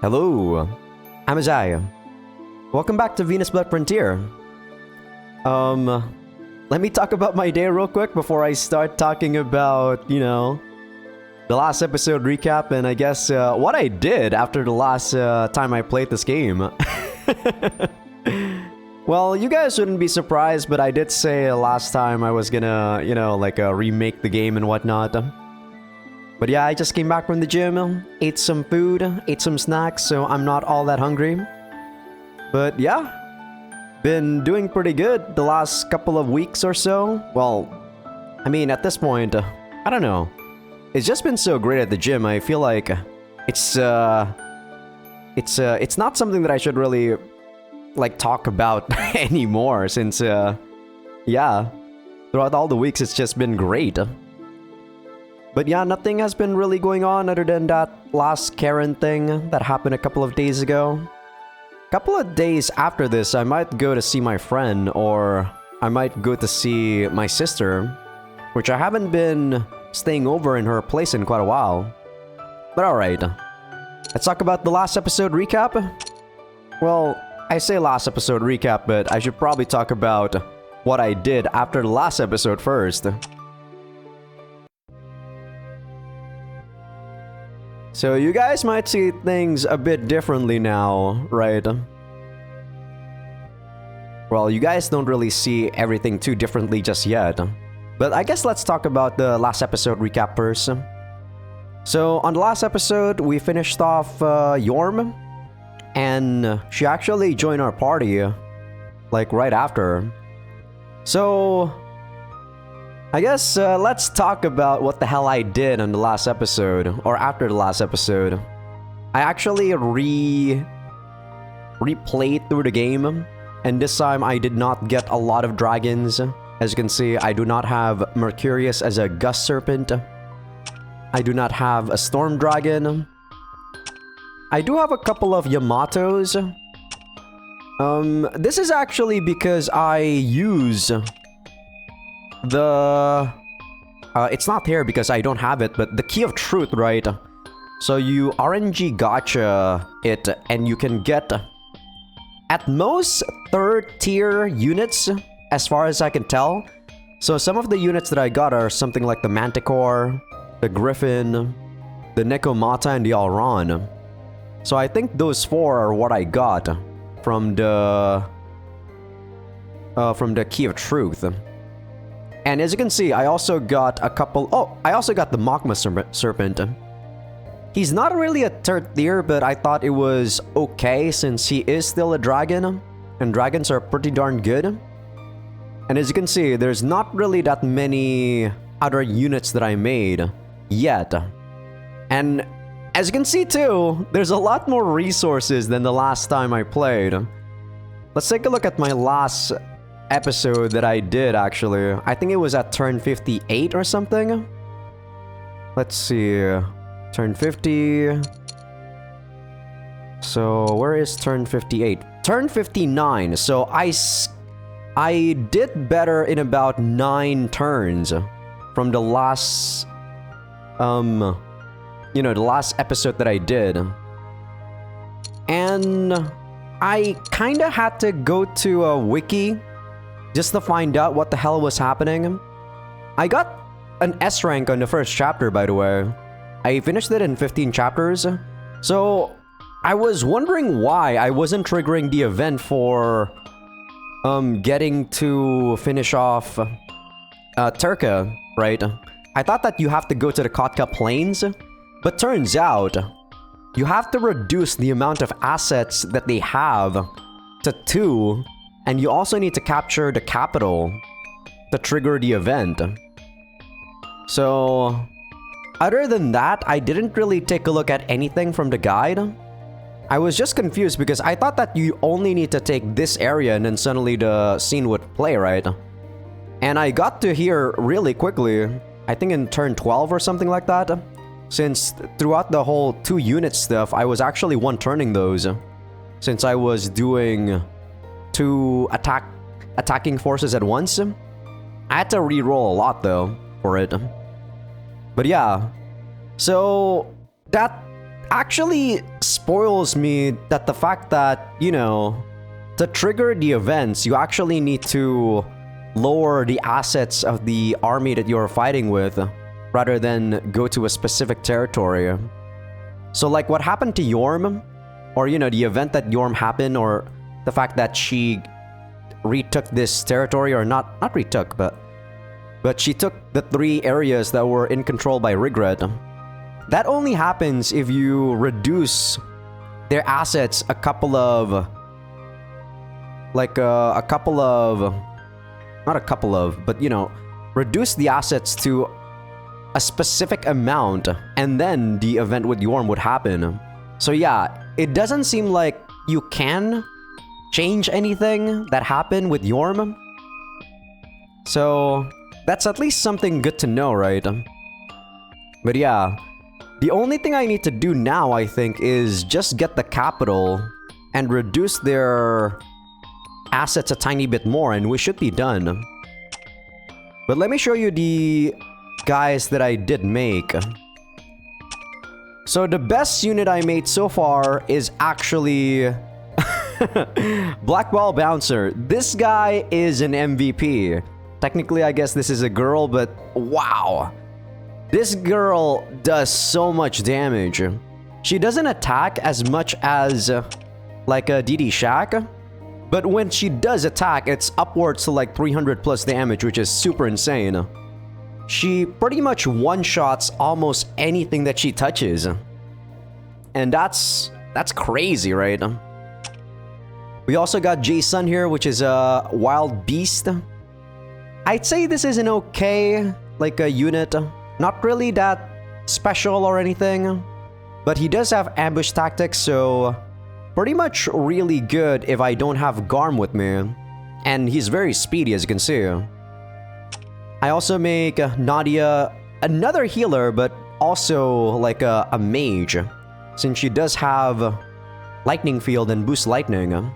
Hello, I'm Azaikyousuke. Welcome back to VenusBlood Frontier. Let me talk about my day real quick before I start talking about, the last episode recap and I guess what I did after the last time I played this game. Well, you guys wouldn't be surprised, but I did say last time I was gonna, remake the game and whatnot. But yeah, I just came back from the gym, ate some food, ate some snacks, so I'm not all that hungry. But yeah, been doing pretty good the last couple of weeks or so. Well, I mean, at this point, I don't know. It's just been so great at the gym. I feel like it's not something that I should really talk about anymore since yeah, throughout all the weeks it's just been great. But yeah, nothing has been really going on other than that last Karen thing that happened a couple of days ago. A couple of days after this, I might go to see my friend, or I might go to see my sister, which I haven't been staying over in her place in quite a while. But alright, let's talk about the last episode recap. Well, I say last episode recap, but I should probably talk about what I did after the last episode first. So you guys might see things a bit differently now, right? Well, you guys don't really see everything too differently just yet. But I guess let's talk about the last episode recap first. So on the last episode, we finished off Yorm. And she actually joined our party, right after. So I guess let's talk about what the hell I did on the last episode, or after the last episode. I actually replayed through the game, and this time I did not get a lot of dragons. As you can see, I do not have Mercurius as a Gust Serpent. I do not have a Storm Dragon. I do have a couple of Yamatos. This is actually because I use the... it's not here because I don't have it, but the Key of Truth, right? So you RNG gacha it, and you can get at most 3rd tier units, as far as I can tell. So some of the units that I got are something like the Manticore, the Griffin, the Nekomata, and the Alron. So I think those 4 are what I got from the Key of Truth. And as you can see, I also got a couple... Oh, I also got the Magma Serpent. He's not really a 3rd tier, but I thought it was okay since he is still a dragon. And dragons are pretty darn good. And as you can see, there's not really that many other units that I made yet. And as you can see too, there's a lot more resources than the last time I played. Let's take a look at my last episode that I did actually. I think it was at turn 58 or something. Let's see. Turn 50. So where is turn 58? Turn 59. So I did better in about 9 turns from the last the last episode that I did. And I kinda had to go to a wiki just to find out what the hell was happening. I got an S rank on the first chapter, by the way. I finished it in 15 chapters. So I was wondering why I wasn't triggering the event for getting to finish off Turka, right? I thought that you have to go to the Kotka Plains. But turns out, you have to reduce the amount of assets that they have to 2, and you also need to capture the capital to trigger the event. So, other than that, I didn't really take a look at anything from the guide. I was just confused because I thought that you only need to take this area and then suddenly the scene would play, right? And I got to here really quickly, I think in turn 12 or something like that. Since throughout the whole 2 unit stuff, I was actually one-turning those. Since I was doing 2 attacking forces at once. I had to re-roll a lot though for it. But yeah. So that actually spoils me that the fact that, you know, to trigger the events, you actually need to lower the assets of the army that you're fighting with rather than go to a specific territory. So like what happened to Yorm, or you know, the event that Yorm happened, or the fact that she retook this territory, or not retook, but she took the 3 areas that were in control by Regret. That only happens if you reduce their assets a couple of, like a couple of, not a couple of, but you know, reduce the assets to a specific amount, and then the event with Yorm would happen. So yeah, it doesn't seem like you can change anything that happened with Yorm. So that's at least something good to know, right? But yeah, the only thing I need to do now, I think, is just get the capital and reduce their assets a tiny bit more, and we should be done. But let me show you the guys that I did make. So the best unit I made so far is actually Black Ball Bouncer. This guy is an MVP. Technically, I guess this is a girl, but wow. This girl does so much damage. She doesn't attack as much as like a DD Shack, but when she does attack, it's upwards to like 300 plus damage, which is super insane. She pretty much one-shots almost anything that she touches. And that's crazy, right? We also got Jason here, which is a wild beast. I'd say this is an okay, like a unit. Not really that special or anything. But he does have ambush tactics, so pretty much really good if I don't have Garm with me. And he's very speedy, as you can see. I also make Nadia another healer, but also like a mage, since she does have Lightning Field and Boost Lightning.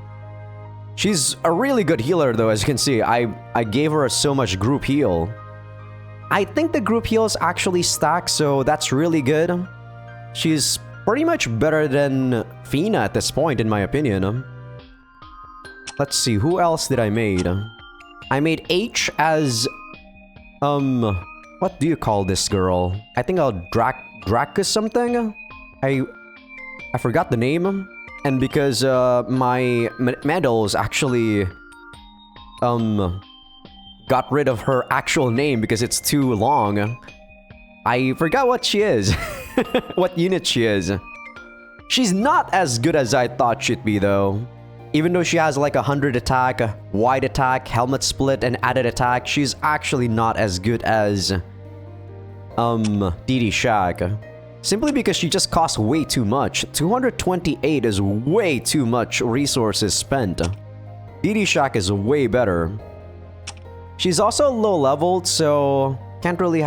She's a really good healer though, as you can see. I gave her so much group heal. I think the group heals actually stack, so that's really good. She's pretty much better than Fina at this point, in my opinion. Let's see, who else did I made? I made H as... what do you call this girl? I think I'll Dracus something? I forgot the name. And because my medals actually got rid of her actual name because it's too long, I forgot what she is. What unit she is. She's not as good as I thought she'd be though. Even though she has like 100 attack, wide attack, helmet split, and added attack, she's actually not as good as DD Shag. Simply because she just costs way too much. 228 is way too much resources spent. DD Shag is way better. She's also low leveled, so can't really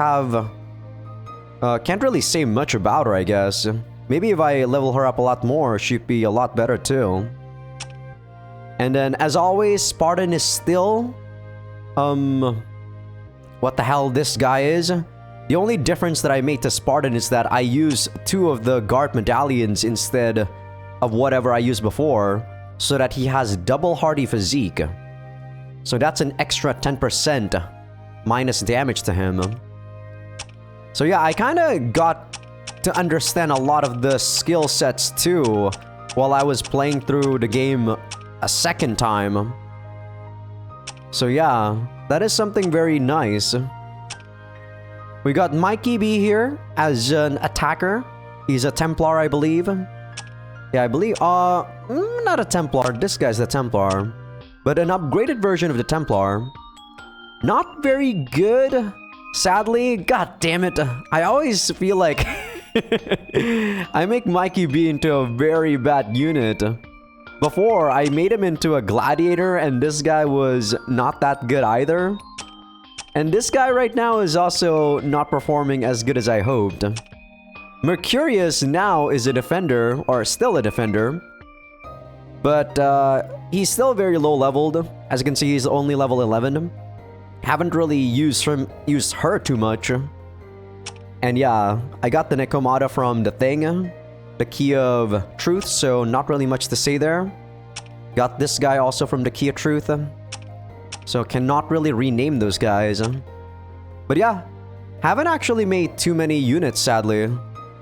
say much about her, I guess. Maybe if I level her up a lot more, she'd be a lot better too. And then, as always, Spartan is still... what the hell this guy is? The only difference that I made to Spartan is that I use 2 of the guard medallions instead of whatever I used before, so that he has double hardy physique. So that's an extra 10% minus damage to him. So yeah, I kinda got to understand a lot of the skill sets too while I was playing through the game a second time. So yeah, that is something very nice. We got Mikey B here as an attacker. He's a Templar, I believe. Yeah, I believe, not a Templar. This guy's the Templar. But an upgraded version of the Templar. Not very good, sadly. God damn it. I always feel like I make Mikey B into a very bad unit. Before, I made him into a gladiator, and this guy was not that good either. And this guy right now is also not performing as good as I hoped. Mercurius now is a defender, or still a defender. But he's still very low leveled. As you can see, he's only level 11. Haven't really used her too much. And yeah, I got the Nekomata from the thing. the Key of Truth, so not really much to say there. Got this guy also from the Key of Truth. So cannot really rename those guys. But yeah, haven't actually made too many units, sadly,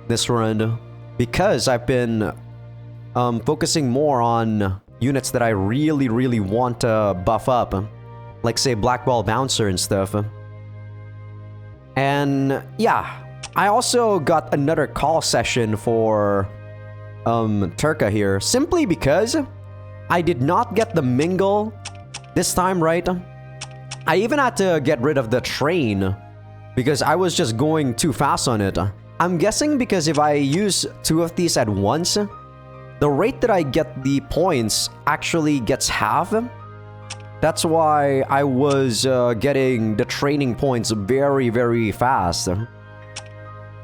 this run. Because I've been focusing more on units that I really want to buff up. Like, say, Black Ball Bouncer and stuff. And yeah, I also got another call session for Turka here. Simply because I did not get the Mingle this time, right? I even had to get rid of the train because I was just going too fast on it. I'm guessing because if I use two of these at once, the rate that I get the points actually gets half. That's why I was getting the training points very fast.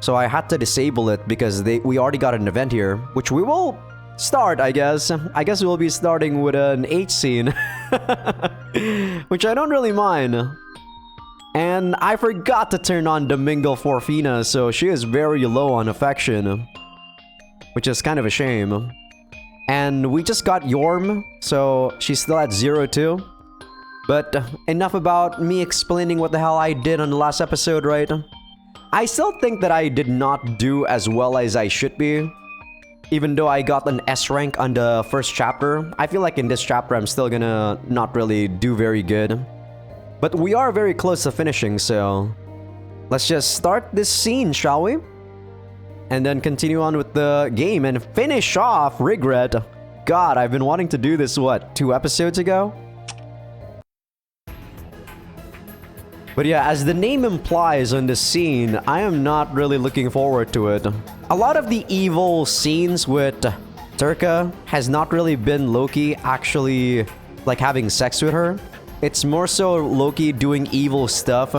So I had to disable it because we already got an event here, which we will start, I guess. I guess we'll be starting with an H scene, which I don't really mind. And I forgot to turn on Domingo Forfina, so she is very low on affection, which is kind of a shame. And we just got Yorm, so she's still at 0 too. But enough about me explaining what the hell I did on the last episode, right? I still think that I did not do as well as I should be. Even though I got an S rank on the first chapter, I feel like in this chapter I'm still gonna not really do very good. But we are very close to finishing, so let's just start this scene, shall we? And then continue on with the game and finish off Regret. God, I've been wanting to do this, what, 2 episodes ago? But yeah, as the name implies on this scene, I am not really looking forward to it. A lot of the evil scenes with Turka has not really been Loki actually like having sex with her. It's more so Loki doing evil stuff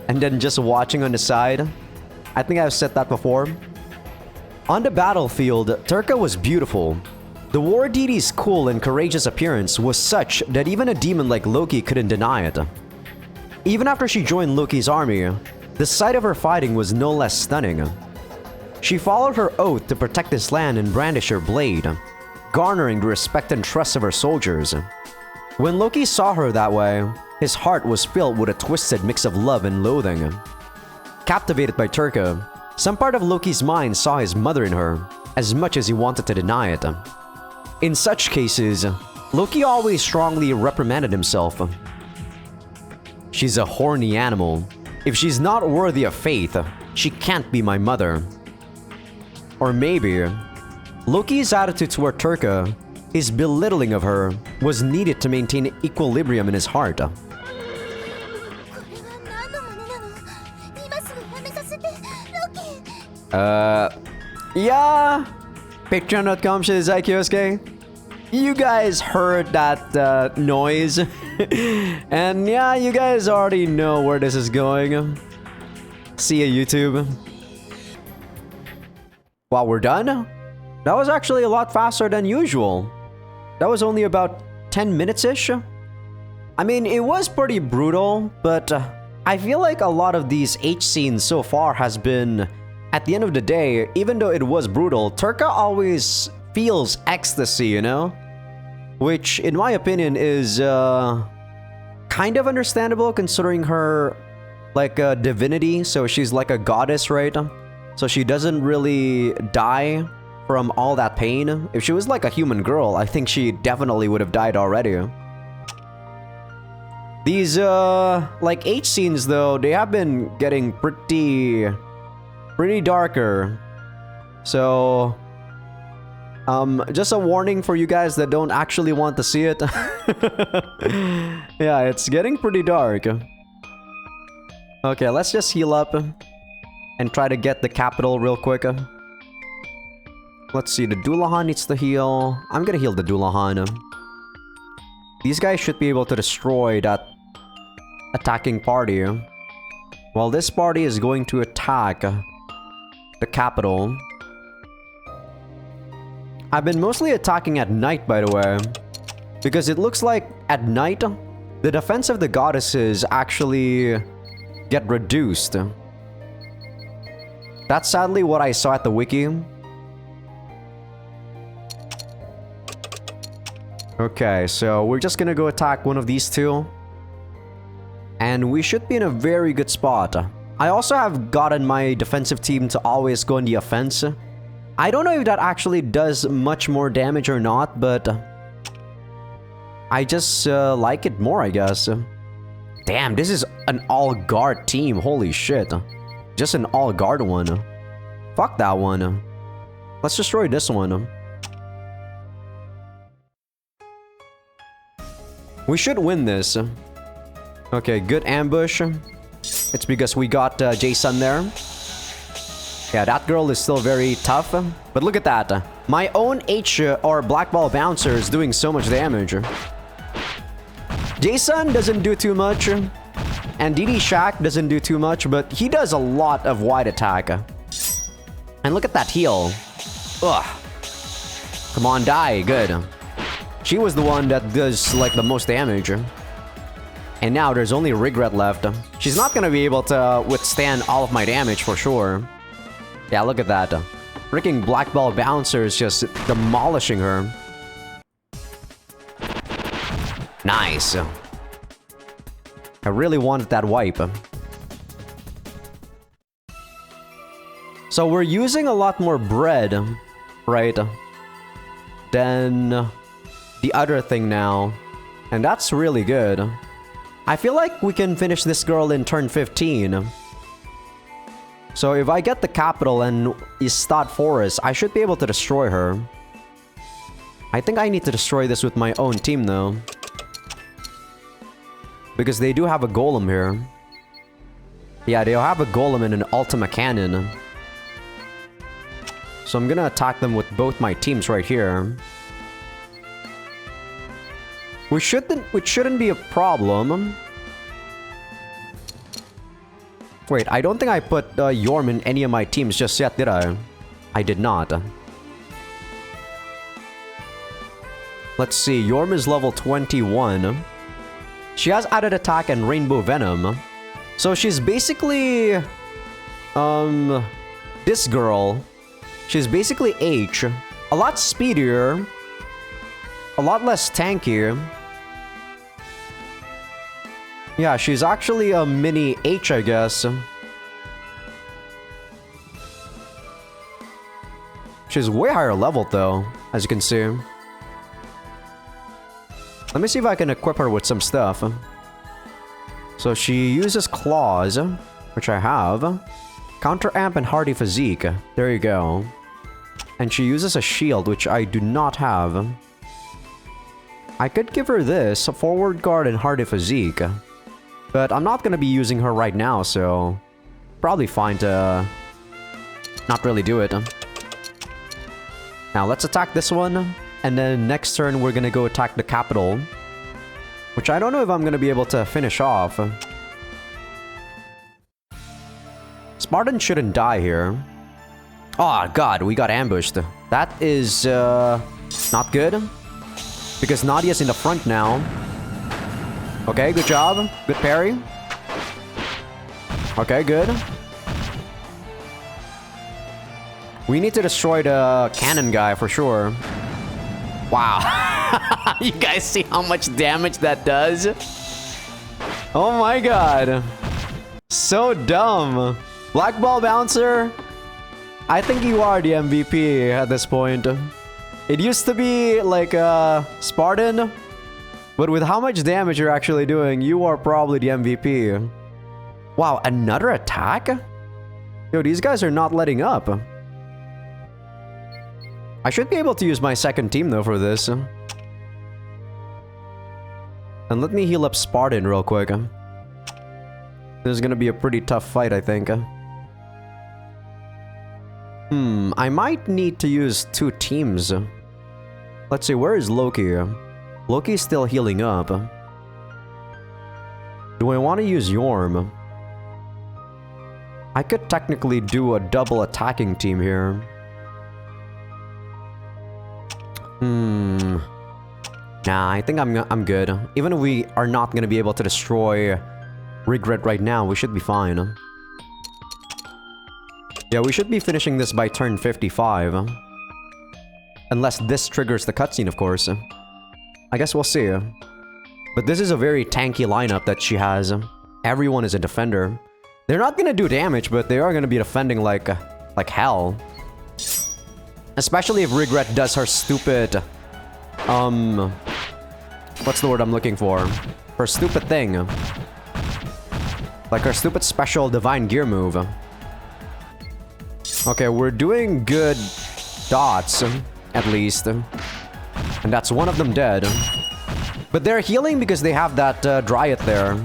and then just watching on the side. I think I've said that before. On the battlefield, Turka was beautiful. The war deity's cool and courageous appearance was such that even a demon like Loki couldn't deny it. Even after she joined Loki's army, the sight of her fighting was no less stunning. She followed her oath to protect this land and brandish her blade, garnering the respect and trust of her soldiers. When Loki saw her that way, his heart was filled with a twisted mix of love and loathing. Captivated by Turka, some part of Loki's mind saw his mother in her, as much as he wanted to deny it. In such cases, Loki always strongly reprimanded himself. She's a horny animal. If she's not worthy of faith, she can't be my mother. Or maybe, Loki's attitude toward Turka, his belittling of her, was needed to maintain equilibrium in his heart. Yeah. Patreon.com Azaikyousuke. You guys heard that noise. And yeah, you guys already know where this is going. See ya, YouTube. Wow, we're done? That was actually a lot faster than usual. That was only about 10 minutes-ish. I mean, it was pretty brutal, but I feel like a lot of these H scenes so far has been, at the end of the day, even though it was brutal, Turka always feels ecstasy, you know? Which, in my opinion, is kind of understandable considering her, like, a divinity. So she's like a goddess, right? So she doesn't really die from all that pain. If she was like a human girl, I think she definitely would have died already. These, like, H scenes, though, they have been getting pretty darker. So, just a warning for you guys that don't actually want to see it. Yeah, it's getting pretty dark. Okay, let's just heal up and try to get the capital real quick. Let's see, the Dullahan needs to heal. I'm gonna heal the Dullahan. These guys should be able to destroy that attacking party, while this party is going to attack the capital. I've been mostly attacking at night, by the way, because it looks like at night, the defense of the goddesses actually get reduced. That's sadly what I saw at the wiki. Okay, so we're just gonna go attack one of these two. And we should be in a very good spot. I also have gotten my defensive team to always go on the offense. I don't know if that actually does much more damage or not, but I just like it more, I guess. Damn, this is an all-guard team. Holy shit. Just an all-guard one. Fuck that one. Let's destroy this one. We should win this. Okay, good ambush. It's because we got Jason there. Yeah, that girl is still very tough. But look at that. My own H or Black Ball Bouncer is doing so much damage. Jason doesn't do too much. And DD Shack doesn't do too much, but he does a lot of wide attack. And look at that heal. Ugh. Come on, die. Good. She was the one that does, like, the most damage. And now there's only Regret left. She's not gonna be able to withstand all of my damage for sure. Yeah, look at that. Freaking Black Ball Bouncer is just demolishing her. Nice. I really wanted that wipe. So we're using a lot more bread, right? Than the other thing now. And that's really good. I feel like we can finish this girl in turn 15. So if I get the capital and Istad Forest, I should be able to destroy her. I think I need to destroy this with my own team though. Because they do have a golem here. Yeah, they'll have a golem and an Ultima Cannon. So I'm gonna attack them with both my teams right here. Which shouldn't be a problem. Wait, I don't think I put Yorm in any of my teams just yet, did I? I did not. Let's see, Yorm is level 21. She has added attack and Rainbow Venom. So she's basically... this girl. She's basically H. A lot speedier. A lot less tanky. Yeah, she's actually a mini H, I guess. She's way higher level, though, as you can see. Let me see if I can equip her with some stuff. So she uses Claws, which I have. Counter Amp and Hardy Physique. There you go. And she uses a shield, which I do not have. I could give her this, a Forward Guard and Hardy Physique. But I'm not gonna be using her right now, so... probably fine to... not really do it. Now, let's attack this one. And then next turn, we're gonna go attack the capital. Which I don't know if I'm gonna be able to finish off. Spartan shouldn't die here. Oh god, we got ambushed. That is not good. Because Nadia's in the front now. Okay, good job. Good parry. Okay, good. We need to destroy the cannon guy for sure. Wow. You guys see how much damage that does? Oh my god. So dumb. Black Ball Bouncer, I think you are the MVP at this point. It used to be like Spartan, but with how much damage you're actually doing, you are probably the MVP. Wow, another attack? Yo, these guys are not letting up. I should be able to use my second team though for this. And let me heal up Spartan real quick. This is gonna be a pretty tough fight, I think. I might need to use two teams. Let's see, where is Loki? Loki's still healing up. Do I want to use Yorm? I could technically do a double attacking team here. Nah, I think I'm good. Even if we are not gonna be able to destroy Regret right now, we should be fine. Yeah, we should be finishing this by turn 55. Unless this triggers the cutscene, of course. I guess we'll see. But this is a very tanky lineup that she has. Everyone is a defender. They're not gonna do damage, but they are gonna be defending like hell. Especially if Regret does her stupid... What's the word I'm looking for? Her stupid thing. Like her stupid special Divine Gear move. Okay, we're doing good dots, at least. And that's one of them dead. But they're healing because they have that Dryad there.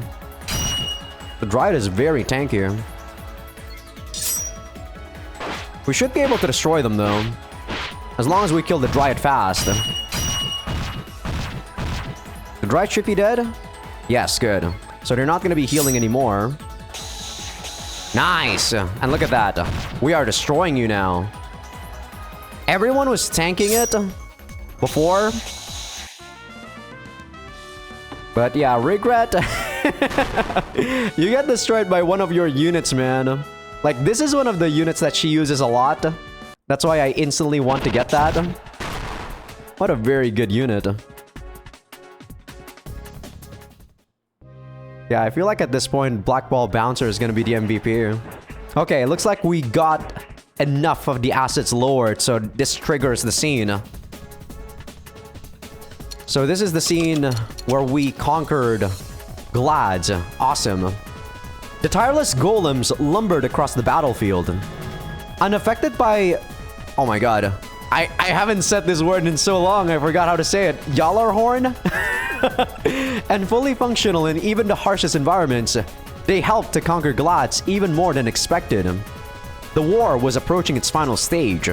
The Dryad is very tanky. We should be able to destroy them though. As long as we kill the Dryad fast. The Dryad should be dead? Yes, good. So they're not going to be healing anymore. Nice! And look at that. We are destroying you now. Everyone was tanking it before. But yeah, Regret. You get destroyed by one of your units, man. Like, this is one of the units that she uses a lot. That's why I instantly want to get that. What a very good unit. Yeah, I feel like at this point, Black Ball Bouncer is going to be the MVP. Okay, it looks like we got enough of the assets lowered, so this triggers the scene. So this is the scene where we conquered Glads. Awesome. The tireless golems lumbered across the battlefield. Unaffected by... Oh my god. I haven't said this word in so long, I forgot how to say it. Yalarhorn? And fully functional in even the harshest environments, they helped to conquer Glads even more than expected. The war was approaching its final stage.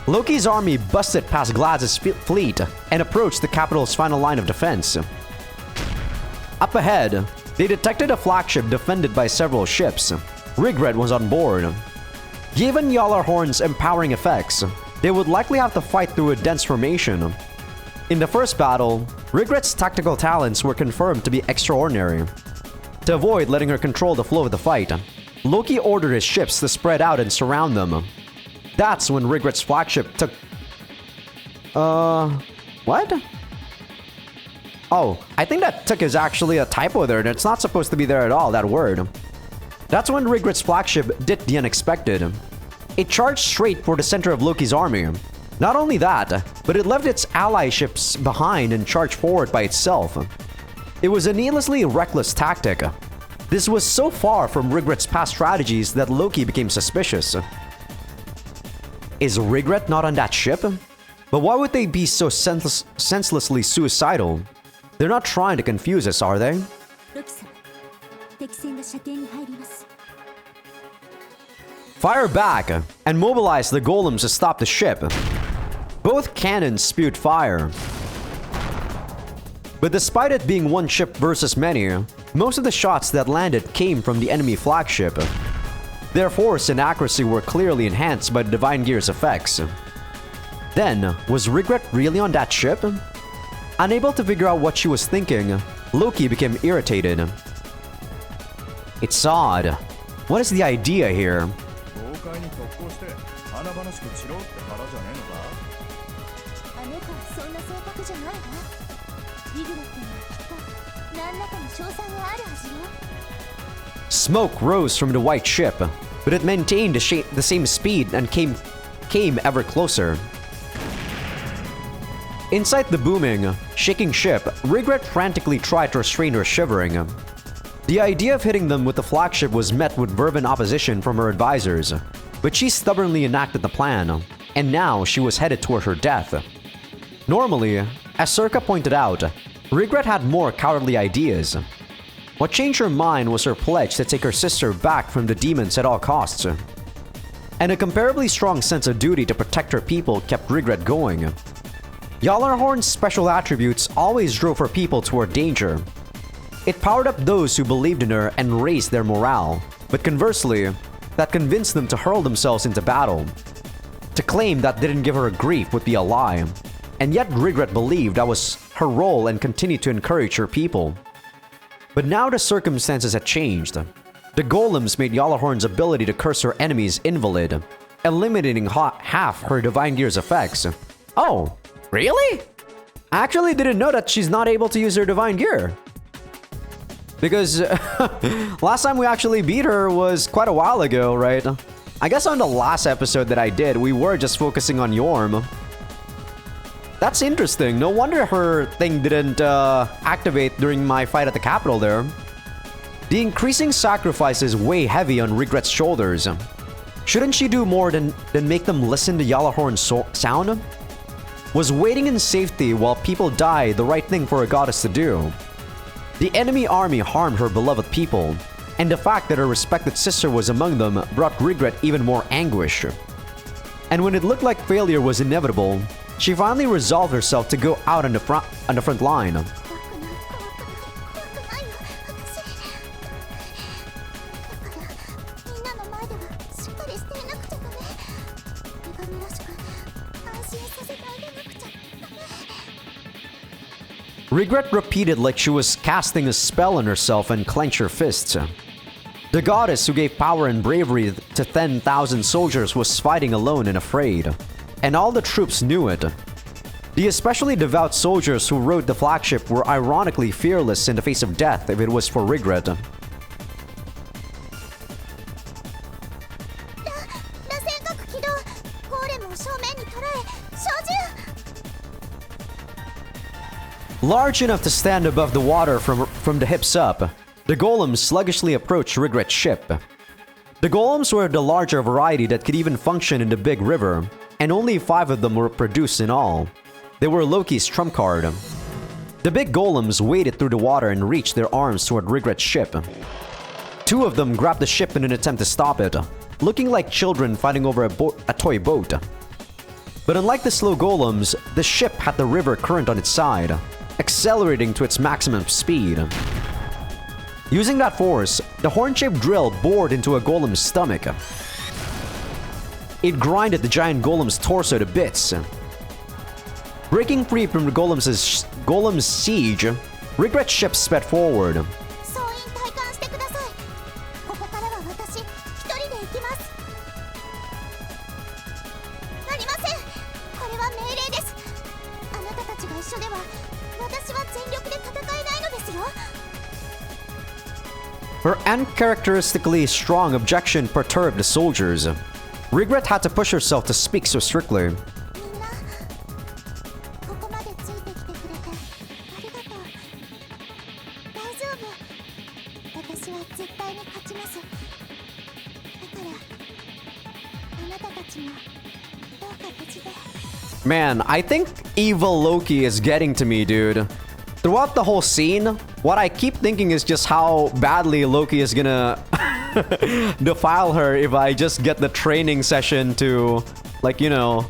Loki's army busted past Glads' fleet and approached the capital's final line of defense. Up ahead, they detected a flagship defended by several ships. Regret was on board. Given Yalarhorn's empowering effects, they would likely have to fight through a dense formation. In the first battle, Regret's tactical talents were confirmed to be extraordinary. To avoid letting her control the flow of the fight, Loki ordered his ships to spread out and surround them. That's when Regret's flagship took... What? Oh, I think that took is actually a typo there. It's not supposed to be there at all, that word. That's when Regret's flagship did the unexpected. It charged straight for the center of Loki's army. Not only that, but it left its ally ships behind and charged forward by itself. It was a needlessly reckless tactic. This was so far from Regret's past strategies that Loki became suspicious. Is Regret not on that ship? But why would they be so senselessly suicidal? They're not trying to confuse us, are they? Fire back and mobilize the golems to stop the ship. Both cannons spewed fire. But despite it being one ship versus many, most of the shots that landed came from the enemy flagship. Their force and accuracy were clearly enhanced by the Divine Gear's effects. Then, was Regret really on that ship? Unable to figure out what she was thinking, Loki became irritated. It's odd. What is the idea here? Smoke rose from the white ship, but it maintained the same speed and came ever closer. Inside the booming, shaking ship, Regret frantically tried to restrain her shivering. The idea of hitting them with the flagship was met with fervent opposition from her advisors, but she stubbornly enacted the plan, and now she was headed toward her death. Normally, as Circa pointed out, Regret had more cowardly ideas. What changed her mind was her pledge to take her sister back from the demons at all costs. And a comparably strong sense of duty to protect her people kept Regret going. Yalarhorn's special attributes always drove her people toward danger. It powered up those who believed in her and raised their morale, but conversely, that convinced them to hurl themselves into battle. To claim that didn't give her a grief would be a lie, and yet Regret believed that was her role and continued to encourage her people. But now the circumstances had changed. The golems made Yalarhorn's ability to curse her enemies invalid, eliminating half her Divine Gear's effects. Oh, really? I actually didn't know that she's not able to use her divine gear. Because last time we actually beat her was quite a while ago, right? I guess on the last episode that I did, we were just focusing on Yorm. That's interesting. No wonder her thing didn't activate during my fight at the capital there. The increasing sacrifices weigh heavy on Regret's shoulders. Shouldn't she do more than make them listen to Yalahorn's sound? Was waiting in safety while people die the right thing for a goddess to do? The enemy army harmed her beloved people, and the fact that her respected sister was among them brought Regret even more anguish. And when it looked like failure was inevitable, she finally resolved herself to go out on the front line. Regret repeated like she was casting a spell on herself and clenched her fists. The goddess who gave power and bravery to 10,000 soldiers was fighting alone and afraid, and all the troops knew it. The especially devout soldiers who rode the flagship were ironically fearless in the face of death if it was for Regret. Large enough to stand above the water from the hips up, the golems sluggishly approached Regret's ship. The golems were the larger variety that could even function in the big river, and only 5 of them were produced in all. They were Loki's trump card. The big golems waded through the water and reached their arms toward Regret's ship. 2 of them grabbed the ship in an attempt to stop it, looking like children fighting over a toy boat. But unlike the slow golems, the ship had the river current on its side, accelerating to its maximum speed. Using that force, the horn-shaped drill bored into a golem's stomach. It grinded the giant golem's torso to bits. Breaking free from the golem's siege, Regret's ship sped forward. Her uncharacteristically strong objection perturbed the soldiers. Regret had to push herself to speak so strictly. Man, I think evil Loki is getting to me, dude. Throughout the whole scene, what I keep thinking is just how badly Loki is gonna defile her if I just get the training session to, like, you know,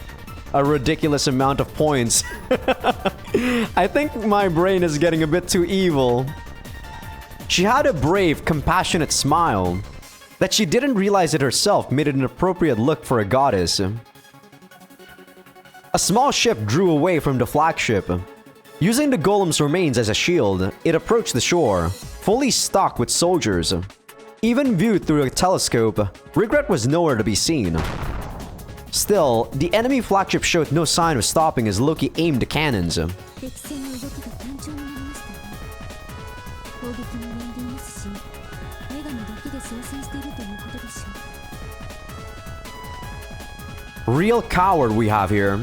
a ridiculous amount of points. I think my brain is getting a bit too evil. She had a brave, compassionate smile that she didn't realize it herself made it an appropriate look for a goddess. A small ship drew away from the flagship. Using the golem's remains as a shield, it approached the shore, fully stocked with soldiers. Even viewed through a telescope, Regret was nowhere to be seen. Still, the enemy flagship showed no sign of stopping as Loki aimed the cannons. Real coward we have here.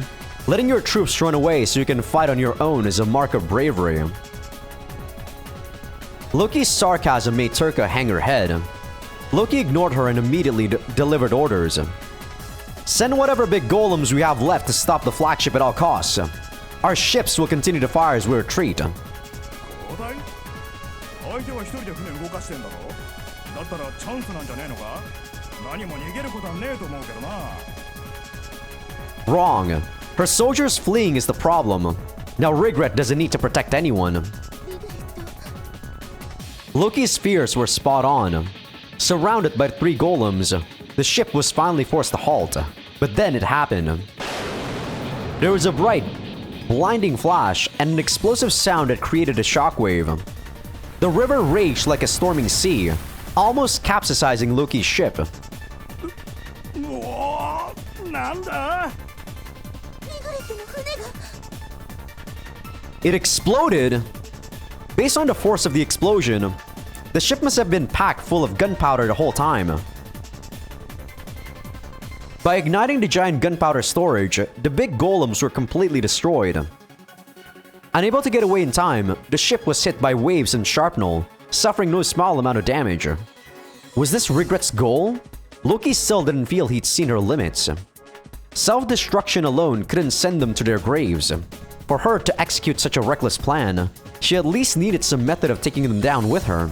Letting your troops run away so you can fight on your own is a mark of bravery. Loki's sarcasm made Turka hang her head. Loki ignored her and immediately delivered orders. Send whatever big golems we have left to stop the flagship at all costs. Our ships will continue to fire as we retreat. Wrong. Her soldiers fleeing is the problem. Now Regret doesn't need to protect anyone. Loki's fears were spot on. Surrounded by 3 golems, the ship was finally forced to halt. But then it happened. There was a bright, blinding flash and an explosive sound that created a shockwave. The river raged like a storming sea, almost capsizing Loki's ship. It exploded. Based on the force of the explosion, the ship must have been packed full of gunpowder the whole time. By igniting the giant gunpowder storage, the big golems were completely destroyed. Unable to get away in time, the ship was hit by waves and shrapnel, suffering no small amount of damage. Was this Regret's goal? Loki still didn't feel he'd seen her limits. Self-destruction alone couldn't send them to their graves. For her to execute such a reckless plan, she at least needed some method of taking them down with her.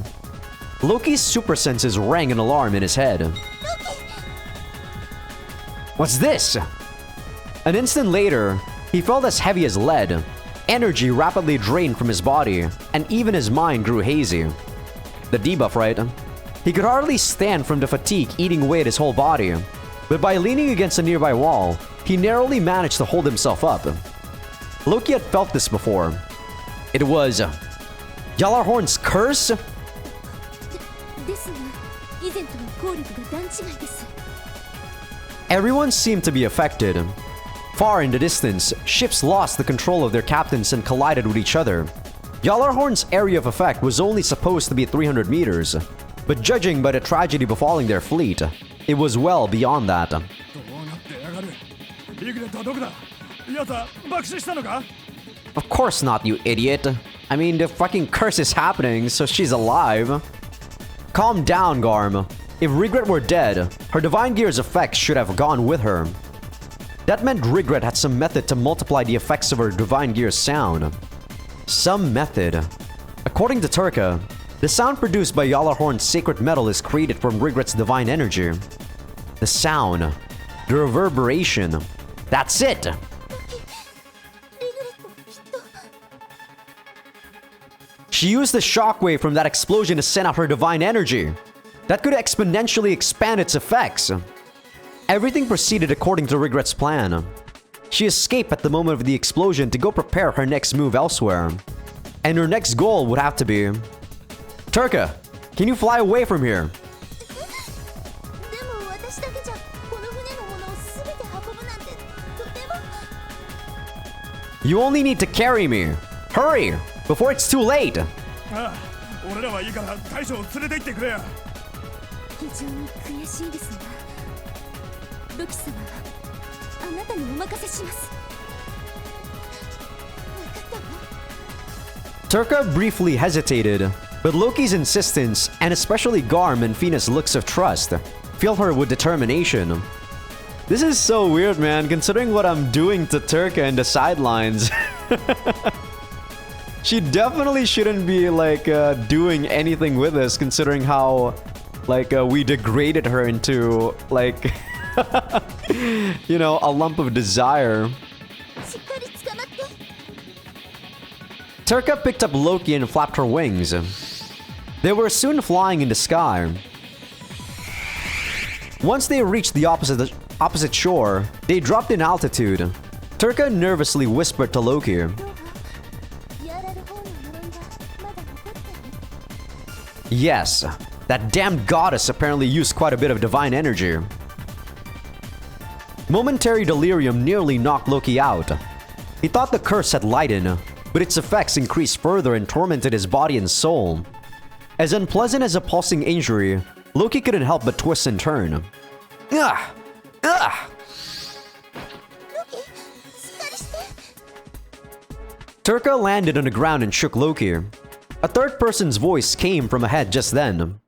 Loki's super senses rang an alarm in his head. What's this? An instant later, he felt as heavy as lead. Energy rapidly drained from his body, and even his mind grew hazy. The debuff, right? He could hardly stand from the fatigue eating away at his whole body. But by leaning against a nearby wall, he narrowly managed to hold himself up. Loki had felt this before. It was Gjallarhorn's curse? Everyone seemed to be affected. Far in the distance, ships lost the control of their captains and collided with each other. Gjallarhorn's area of effect was only supposed to be 300 meters, but judging by the tragedy befalling their fleet, it was well beyond that. Of course not, you idiot. I mean, the fucking curse is happening, so she's alive. Calm down, Garm. If Regret were dead, her Divine Gear's effects should have gone with her. That meant Regret had some method to multiply the effects of her Divine Gear's sound. Some method. According to Turka, the sound produced by Gjallarhorn's sacred metal is created from Regret's divine energy. The sound. The reverberation. That's it! She used the shockwave from that explosion to send out her divine energy. That could exponentially expand its effects. Everything proceeded according to Regret's plan. She escaped at the moment of the explosion to go prepare her next move elsewhere. And her next goal would have to be... Turka, can you fly away from here? You only need to carry me. Hurry, before it's too late. Turka briefly hesitated, but Loki's insistence, and especially Garm and Fina's looks of trust, filled her with determination. This is so weird, man, considering what I'm doing to Turka in the sidelines. She definitely shouldn't be, like, doing anything with us, considering how, like, we degraded her into, like, you know, a lump of desire. Turka picked up Loki and flapped her wings. They were soon flying in the sky. Once they reached the opposite shore, they dropped in altitude. Turka nervously whispered to Loki. Yes, that damned goddess apparently used quite a bit of divine energy. Momentary delirium nearly knocked Loki out. He thought the curse had lightened, but its effects increased further and tormented his body and soul. As unpleasant as a pulsing injury, Loki couldn't help but twist and turn. Ugh! Ugh! Turka landed on the ground and shook Loki. A third person's voice came from ahead just then.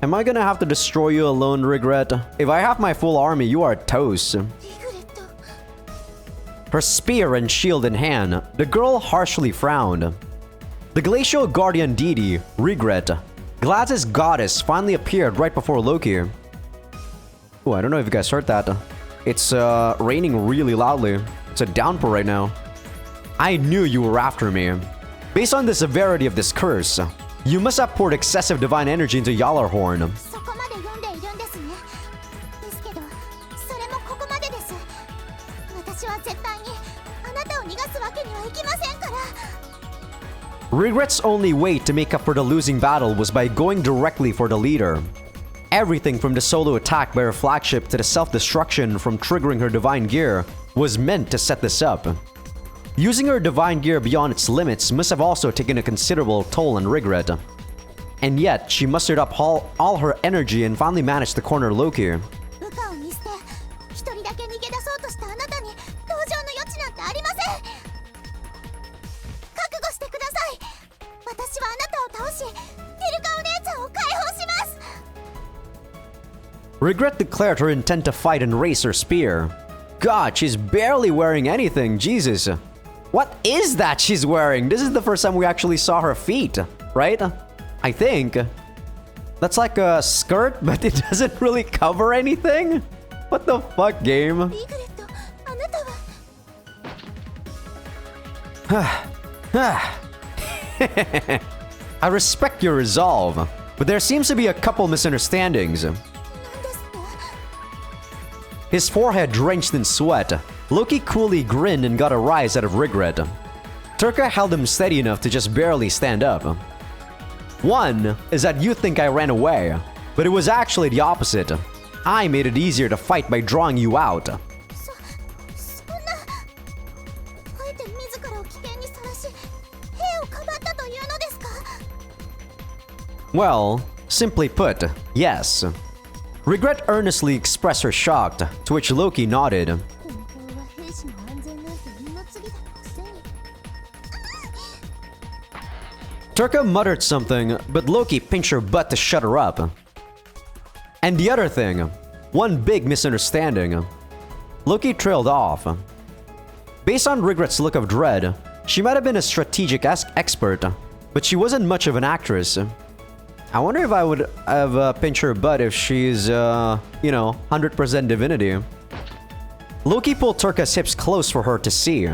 Am I gonna have to destroy you alone, Regret? If I have my full army, you are toast. Her spear and shield in hand, the girl harshly frowned. The glacial guardian deity, Regret, Gladys' goddess, finally appeared right before Loki. Oh, I don't know if you guys heard that. It's raining really loudly. It's a downpour right now. I knew you were after me. Based on the severity of this curse, you must have poured excessive divine energy into Gjallarhorn. Regret's only way to make up for the losing battle was by going directly for the leader. Everything from the solo attack by her flagship to the self-destruction from triggering her divine gear was meant to set this up. Using her divine gear beyond its limits must have also taken a considerable toll on Regret. And yet, she mustered up all her energy and finally managed to corner Loki. Regret declared her intent to fight and raise her spear. God, she's barely wearing anything, Jesus. What is that she's wearing? This is the first time we actually saw her feet, right? I think. That's like a skirt, but it doesn't really cover anything? What the fuck, game? I respect your resolve, but there seems to be a couple misunderstandings. His forehead drenched in sweat, Loki coolly grinned and got a rise out of Regret. Turka held him steady enough to just barely stand up. One is that you think I ran away, but it was actually the opposite. I made it easier to fight by drawing you out. Well, simply put, yes. Regret earnestly expressed her shock, to which Loki nodded. Turka muttered something, but Loki pinched her butt to shut her up. And the other thing, one big misunderstanding. Loki trailed off. Based on Regret's look of dread, she might have been a strategic expert, but she wasn't much of an actress. I wonder if I would have pinched her butt if she's, 100% divinity. Loki pulled Turka's hips close for her to see.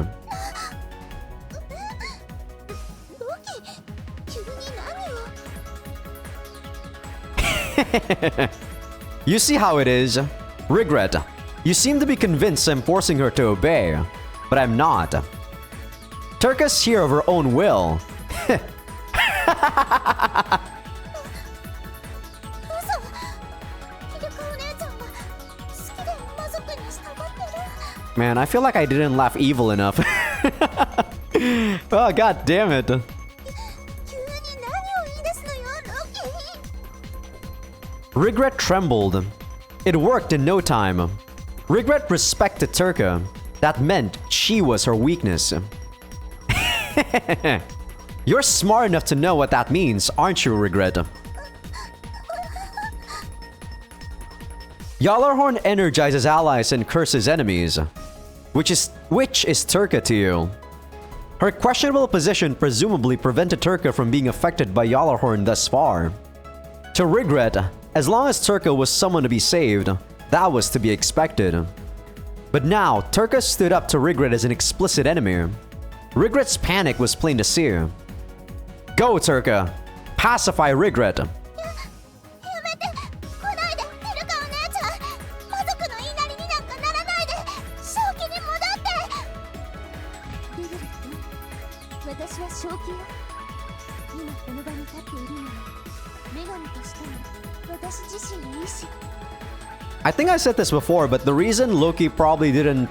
You see how it is? Regret, you seem to be convinced I'm forcing her to obey, but I'm not. Turka's here of her own will. Man, I feel like I didn't laugh evil enough. Oh, god damn it. Regret trembled. It worked in no time. Regret respected Turka. That meant she was her weakness. You're smart enough to know what that means, aren't you, Regret? Gjallarhorn energizes allies and curses enemies. Which is Turka to you? Her questionable position presumably prevented Turka from being affected by Gjallarhorn thus far. To Regret, as long as Turka was someone to be saved, that was to be expected. But now, Turka stood up to Regret as an explicit enemy. Regret's panic was plain to see. Go, Turka! Pacify Regret! I think I said this before, but the reason Loki probably didn't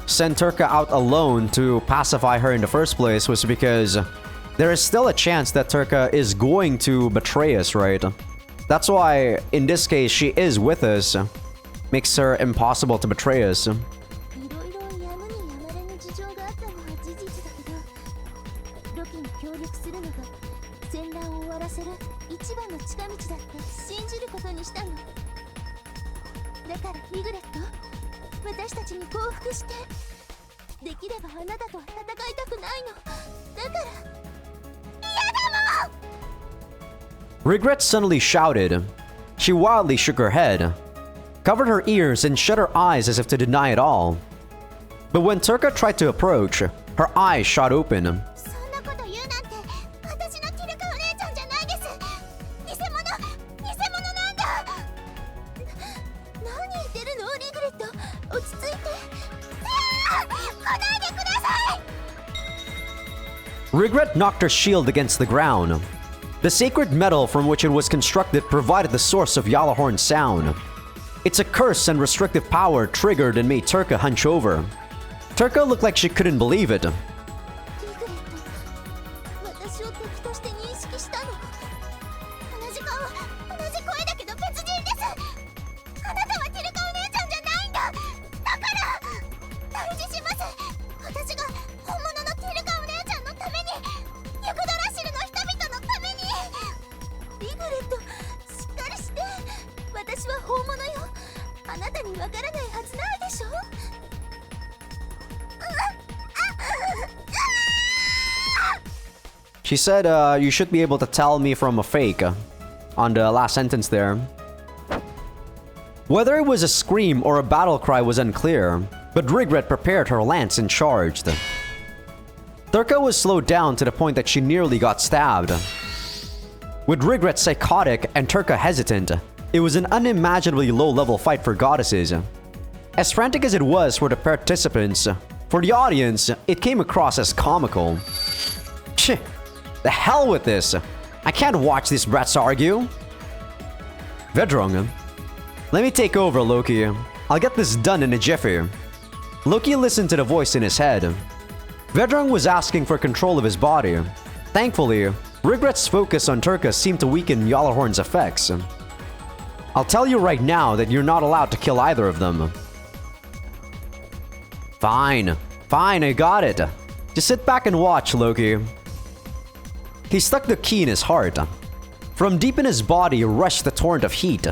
send Turka out alone to pacify her in the first place was because there is still a chance that Turka is going to betray us, right? That's why, in this case, she is with us. Makes her impossible to betray us. Regret suddenly shouted. She wildly shook her head, covered her ears, and shut her eyes as if to deny it all. But when Turka tried to approach, her eyes shot open. Regret knocked her shield against the ground. The sacred metal from which it was constructed provided the source of Yalahorn's sound. It's a curse and restrictive power triggered and made Turka hunch over. Turka looked like she couldn't believe it. 私を敵として認識したの。同じ顔、同じ声だけど別人です。あなたはティルカお姉ちゃんじゃないんだ。だから退治します。私が本物のティルカお姉ちゃんのために、ユグドラシルの人々のために。リグレット、しっかりして。私は本物よ。あなたにわからないはずないでしょ。She said, you should be able to tell me from a fake, on the last sentence there. Whether it was a scream or a battle cry was unclear, but Rigret prepared her lance and charged. Turka was slowed down to the point that she nearly got stabbed. With Rigret psychotic and Turka hesitant, it was an unimaginably low-level fight for goddesses. As frantic as it was for the participants, for the audience, it came across as comical. Psh, the hell with this! I can't watch these brats argue! Vedrung, let me take over, Loki. I'll get this done in a jiffy. Loki listened to the voice in his head. Vedrung was asking for control of his body. Thankfully, Rigret's focus on Turka seemed to weaken Yalahorn's effects. I'll tell you right now that you're not allowed to kill either of them. Fine, I got it. Just sit back and watch, Loki. He stuck the key in his heart. From deep in his body rushed the torrent of heat.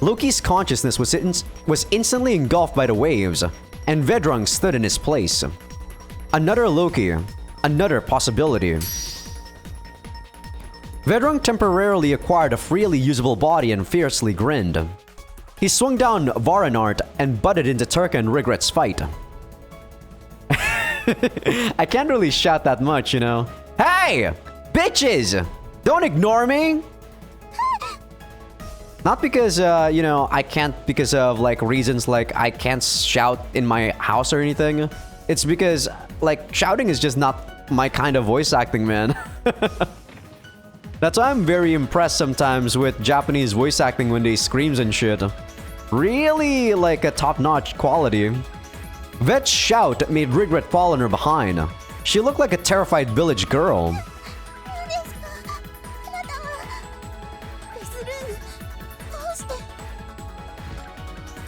Loki's consciousness was instantly engulfed by the waves, and Vedrung stood in his place. Another Loki, another possibility. Vedrung temporarily acquired a freely usable body and fiercely grinned. He swung down Varanart and butted into Turka and Rigret's fight. I can't really shout that much, you know. Hey! Bitches! Don't ignore me! Not because, you know, I can't because of, like, reasons like I can't shout in my house or anything. It's because, like, shouting is just not my kind of voice acting, man. That's why I'm very impressed sometimes with Japanese voice acting when they screams and shit. Really, like, a top-notch quality. Vet's shout made Rigret fall on her behind. She looked like a terrified village girl.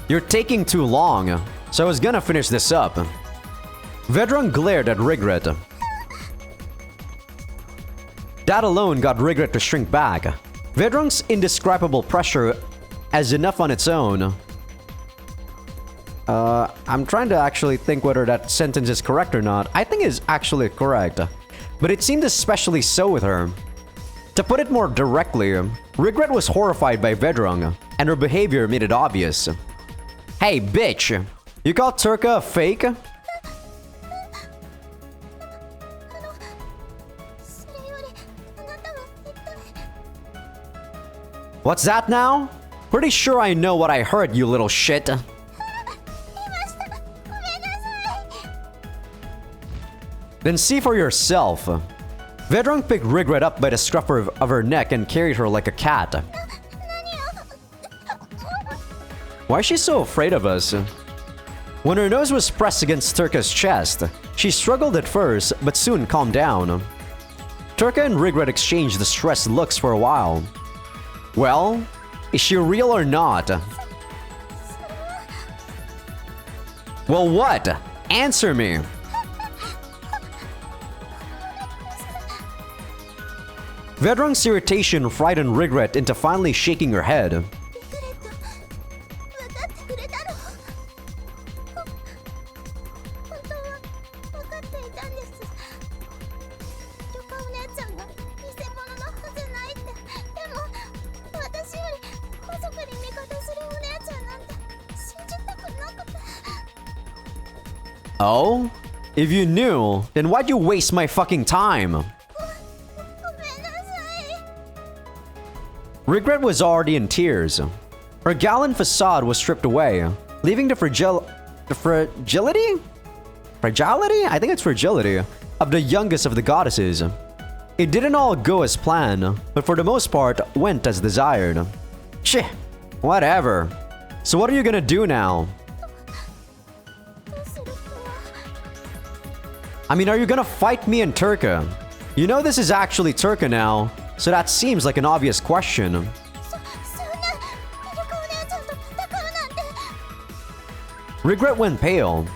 You're taking too long, so I was gonna finish this up. Vedrung glared at Rigret. That alone got Rigret to shrink back. Vedrung's indescribable pressure as enough on its own. I'm trying to actually think whether that sentence is correct or not. I think it's actually correct. But it seemed especially so with her. To put it more directly, Rigret was horrified by Vedrung, and her behavior made it obvious. Hey, bitch! You call Turka a fake? What's that now? Pretty sure I know what I heard, you little shit. Then see for yourself. Vedrung picked Rigret up by the scruff of her neck and carried her like a cat. Why is she so afraid of us? When her nose was pressed against Turka's chest, she struggled at first, but soon calmed down. Turka and Rigret exchanged distressed looks for a while. Well, is she real or not? Well, what? Answer me! Vedrung's irritation frightened Rigret into finally shaking her head. Oh? If you knew, then why'd you waste my fucking time? Rigret was already in tears. Her gallant facade was stripped away, leaving the fragility? Fragility? I think it's fragility of the youngest of the goddesses. It didn't all go as planned, but for the most part, went as desired. Shit, whatever. So what are you gonna do now? I mean, are you gonna fight me and Turka? You know this is actually Turka now, so that seems like an obvious question. Regret went pale.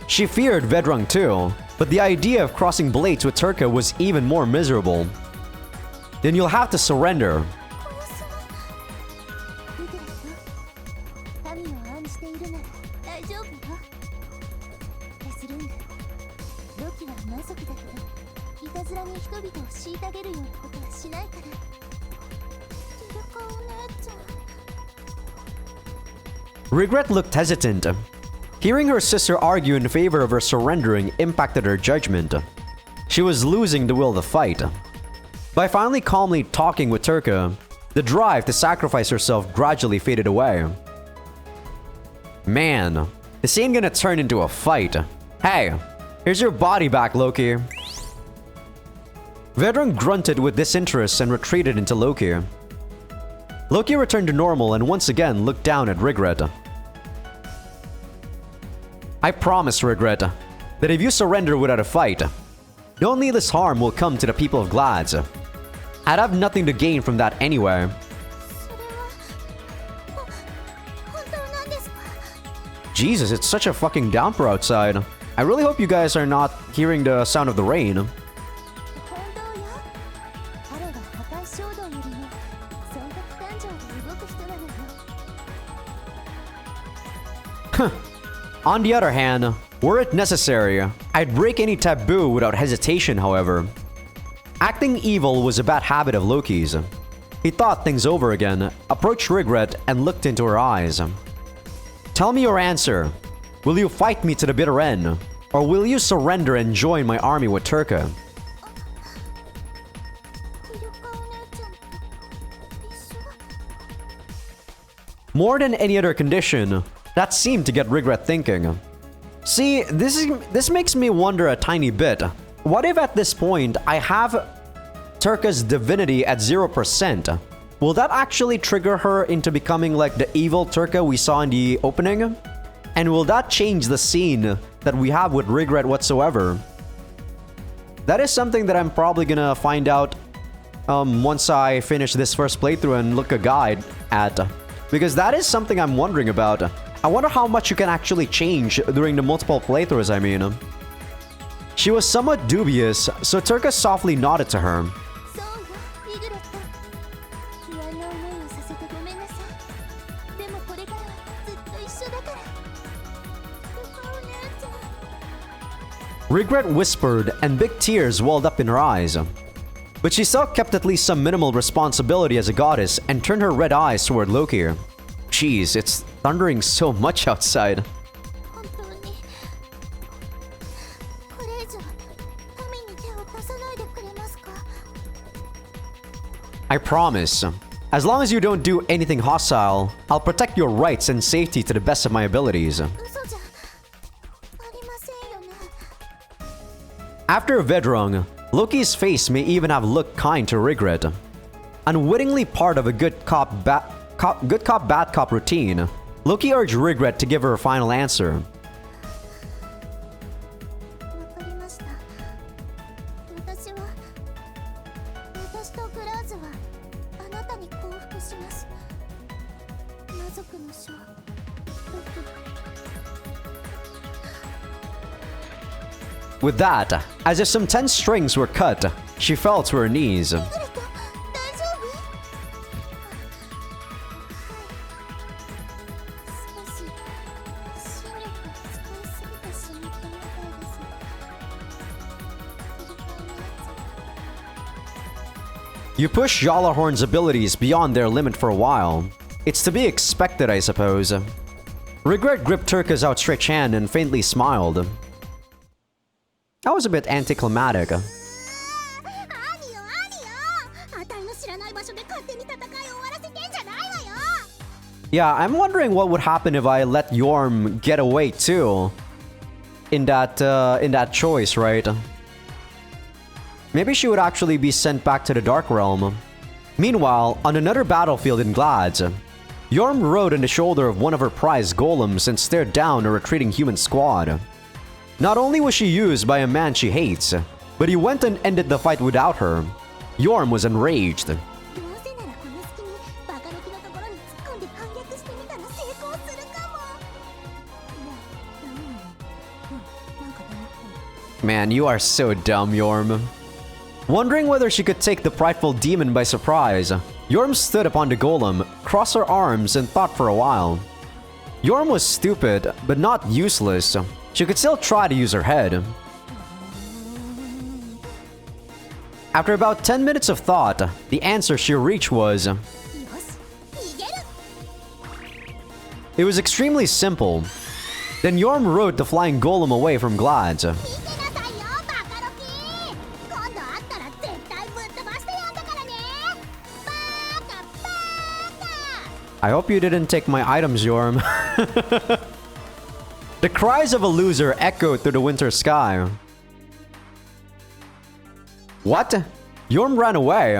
She feared Vedrung too, but the idea of crossing blades with Turka was even more miserable. Then you'll have to surrender. Regret looked hesitant. Hearing her sister argue in favor of her surrendering impacted her judgment. She was losing the will to fight. By finally calmly talking with Turka, the drive to sacrifice herself gradually faded away. Man, this ain't gonna turn into a fight. Hey, here's your body back, Loki. Vedrung grunted with disinterest and retreated into Loki. Loki returned to normal and once again looked down at Regret. I promise, Regret, that if you surrender without a fight, no needless harm will come to the people of Glads. I'd have nothing to gain from that anyway. Jesus, it's such a fucking downpour outside. I really hope you guys are not hearing the sound of the rain. On the other hand, were it necessary, I'd break any taboo without hesitation, however. Acting evil was a bad habit of Loki's. He thought things over again, approached Regret, and looked into her eyes. Tell me your answer. Will you fight me to the bitter end? Or will you surrender and join my army with Turka? More than any other condition, that seemed to get Regret thinking. See, this makes me wonder a tiny bit. What if at this point I have Turka's divinity at 0%? Will that actually trigger her into becoming like the evil Turka we saw in the opening? And will that change the scene that we have with Regret whatsoever? That is something that I'm probably gonna find out once I finish this first playthrough and look a guide at. Because that is something I'm wondering about. I wonder how much you can actually change during the multiple playthroughs, I mean. She was somewhat dubious, so Turka softly nodded to her. Regret whispered, and big tears welled up in her eyes. But she still kept at least some minimal responsibility as a goddess and turned her red eyes toward Loki. Jeez, it's thundering so much outside. I promise. As long as you don't do anything hostile, I'll protect your rights and safety to the best of my abilities. After Vedrung, Loki's face may even have looked kind to Regret. Unwittingly part of a good cop, bad cop routine, Loki urged Regret to give her a final answer. With that, as if some tense strings were cut, she fell to her knees. You push Jalahorn's abilities beyond their limit for a while. It's to be expected, I suppose. Regret gripped Turka's outstretched hand and faintly smiled. That was a bit anticlimactic. Yeah, I'm wondering what would happen if I let Yorm get away too. In that choice, right? Maybe she would actually be sent back to the Dark Realm. Meanwhile, on another battlefield in Glads, Yorm rode on the shoulder of one of her prized golems and stared down a retreating human squad. Not only was she used by a man she hates, but he went and ended the fight without her. Yorm was enraged. どうせならこの隙にバカ抜きのところに突っ込んで反逆してみたら成功するかも。いや、ダメなの。なんかダメっぽい。 Man, you are so dumb, Yorm. Wondering whether she could take the prideful demon by surprise, Yorm stood upon the golem, crossed her arms, and thought for a while. Yorm was stupid, but not useless. She could still try to use her head. After about 10 minutes of thought, the answer she reached was... よし、逃げる。 It was extremely simple. Then Yorm rode the flying golem away from Glads. 見てなさいよ、バカロキ。今度会ったら絶対ぶっ飛ばしてやんだからね。バカバカ。 I hope you didn't take my items, Yorm. The cries of a loser echoed through the winter sky. What? Yorm ran away.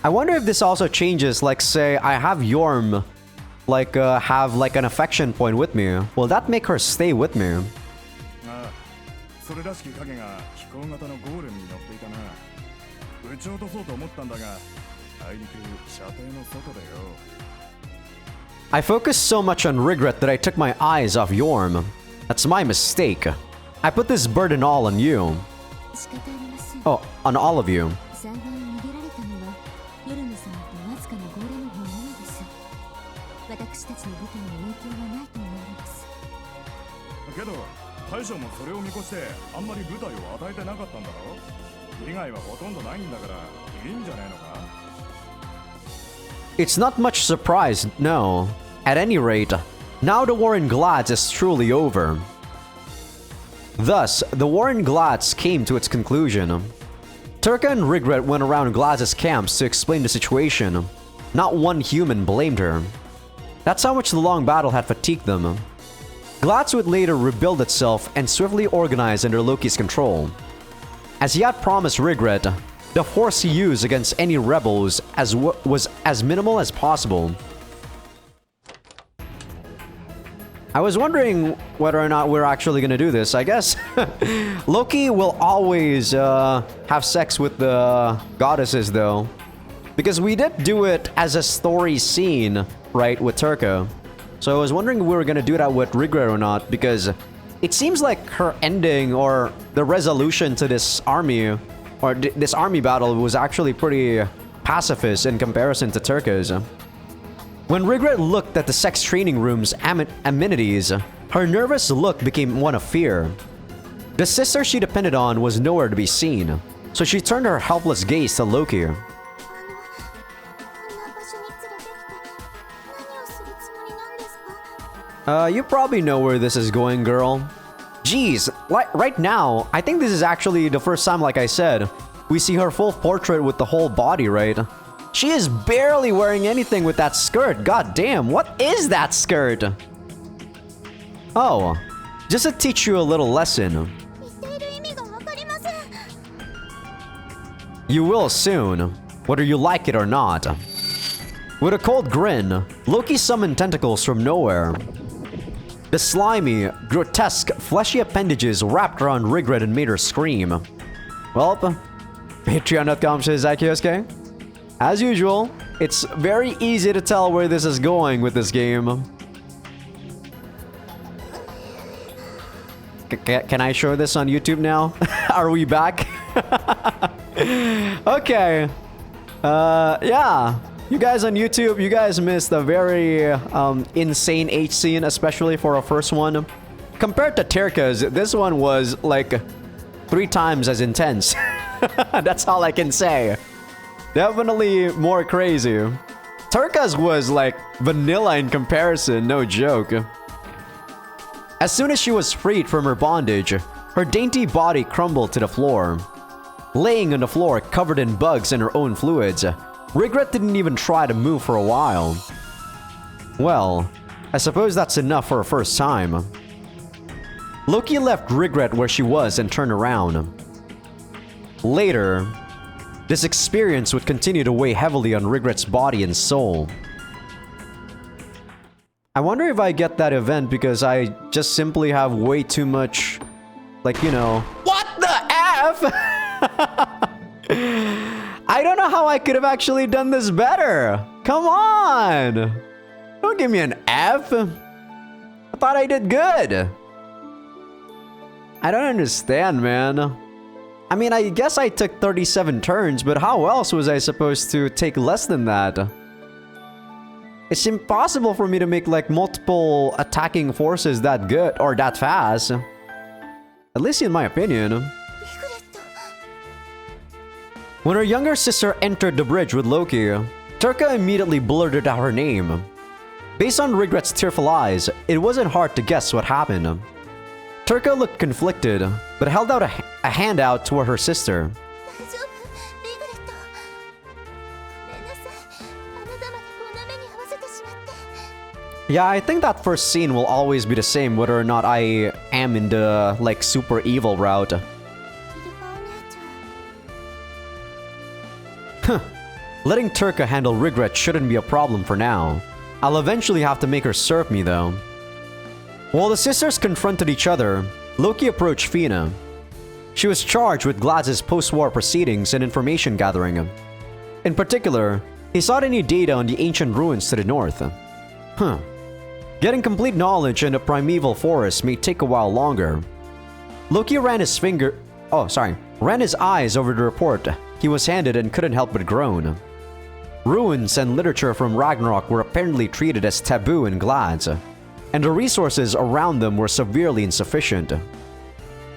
I wonder if this also changes, like say I have Yorm have like an affection point with me. Will that make her stay with me? ああ、それらしき影が飛行型のゴーレムに乗っていたな。撃ち落とそうと思ったんだが、あいにく射程の外でよ。 I focused so much on regret that I took my eyes off Yorm. That's my mistake. I put this burden all on you. 仕方ありません。 Oh, on all of you. 幸い逃げられたのはヨルム様とわずかなゴーレム兵のみです。私たちの部隊に影響はないと思われます。けど、大将もそれを見越してあんまり部隊を与えてなかったんだろ。被害はほとんどないんだからいいんじゃねえのか。 It's not much surprise, no. At any rate, now the war in Glads is truly over. Thus, the war in Glads came to its conclusion. Turka and Regret went around Glads' camps to explain the situation. Not one human blamed her. That's how much the long battle had fatigued them. Glads would later rebuild itself and swiftly organize under Loki's control. As he had promised Regret, the force he used against any rebels was as minimal as possible. I was wondering whether or not we're actually gonna do this. I guess Loki will always have sex with the goddesses though. Because we did do it as a story scene, right, with Turka. So I was wondering if we were gonna do that with Regret or not, because it seems like her ending or the resolution to this army, or this army battle, was actually pretty pacifist in comparison to Turka's. When Regret looked at the sex training room's amenities, her nervous look became one of fear. The sister she depended on was nowhere to be seen, so she turned her helpless gaze to Loki. あんな場所に連れてきて何をするつもりなんですか？ You probably know where this is going, girl. Geez, right now, I think this is actually the first time, like I said, we see her full portrait with the whole body, right? She is barely wearing anything with that skirt. God damn, what is that skirt? Oh, just to teach you a little lesson. 言っている意味がわかりません。 You will soon, whether you like it or not. With a cold grin, Loki summoned tentacles from nowhere. The slimy, grotesque, fleshy appendages wrapped around Regret and made her scream. Well, Patreon.com/Azaikyousuke. As usual, it's very easy to tell where this is going with this game. Can I show this on YouTube now? Are we back? Okay. Yeah. You guys on YouTube, you guys missed a very insane H scene, especially for a first one. Compared to Terka's, this one was like 3 times as intense. That's all I can say. Definitely more crazy. Terka's was like vanilla in comparison, no joke. As soon as she was freed from her bondage, her dainty body crumbled to the floor. Laying on the floor covered in bugs and her own fluids, Regret didn't even try to move for a while. Well, I suppose that's enough for a first time. Loki left Regret where she was and turned around. Later, this experience would continue to weigh heavily on Regret's body and soul. I wonder if I get that event because I just simply have way too much, like, you know... What the F?! I don't know how I could have actually done this better! Come on! Don't give me an F! I thought I did good! I don't understand, man. I mean, I guess I took 37 turns, but how else was I supposed to take less than that? It's impossible for me to make like multiple attacking forces that good or that fast. At least in my opinion. When her younger sister entered the bridge with Loki, Turka immediately blurted out her name. Based on Regret's tearful eyes, it wasn't hard to guess what happened. Turka looked conflicted, but held out a hand out toward her sister. Yeah, I think that first scene will always be the same whether or not I am in the, like, super evil route. Huh. Letting Turka handle Regret shouldn't be a problem for now. I'll eventually have to make her serve me, though. While the sisters confronted each other, Loki approached Fina. She was charged with Glad's post-war proceedings and information gathering. In particular, he sought any data on the ancient ruins to the north. Huh. Getting complete knowledge in the primeval forest may take a while longer. Loki ran his eyes over the report he was handed and couldn't help but groan. Ruins and literature from Ragnarok were apparently treated as taboo in Glads, and the resources around them were severely insufficient.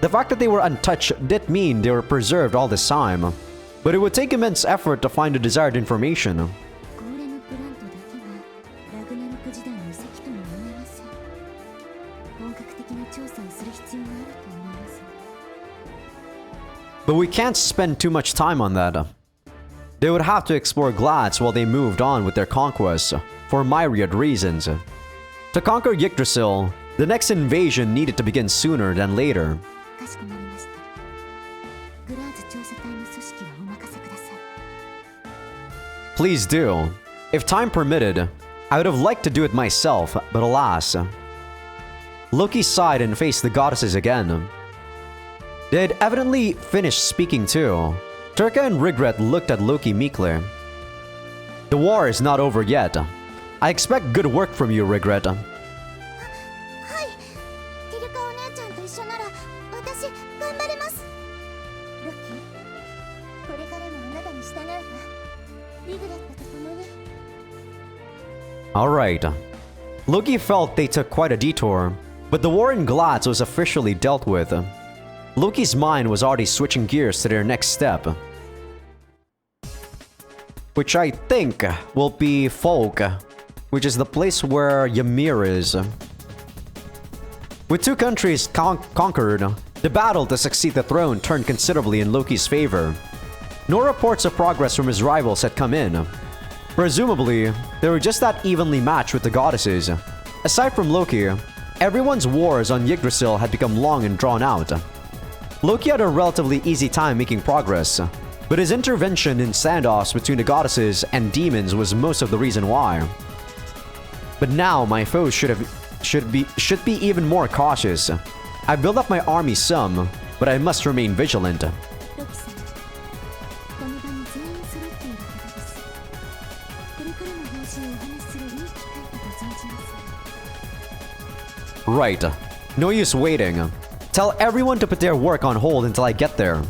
The fact that they were untouched didn't mean they were preserved all this time, but it would take immense effort to find the desired information. But we can't spend too much time on that. They would have to explore Glads while they moved on with their conquests, for myriad reasons. To conquer Yggdrasil, the next invasion needed to begin sooner than later. Please do. If time permitted, I would have liked to do it myself, but alas. Loki sighed and faced the goddesses again. They had evidently finished speaking too. Turka and Regret looked at Loki meekly. The war is not over yet. I expect good work from you, Regret. Alright. Loki felt they took quite a detour, but the war in Glads was officially dealt with. Loki's mind was already switching gears to their next step, which I think will be Folk, which is the place where Ymir is. With two countries conquered, the battle to succeed the throne turned considerably in Loki's favor. No reports of progress from his rivals had come in. Presumably, they were just that evenly matched with the goddesses. Aside from Loki, everyone's wars on Yggdrasil had become long and drawn out. Loki had a relatively easy time making progress, but his intervention in standoffs between the goddesses and demons was most of the reason why. But now my foes should be even more cautious. I built up my army some, but I must remain vigilant. Right. No use waiting. Tell everyone to put their work on hold until I get there.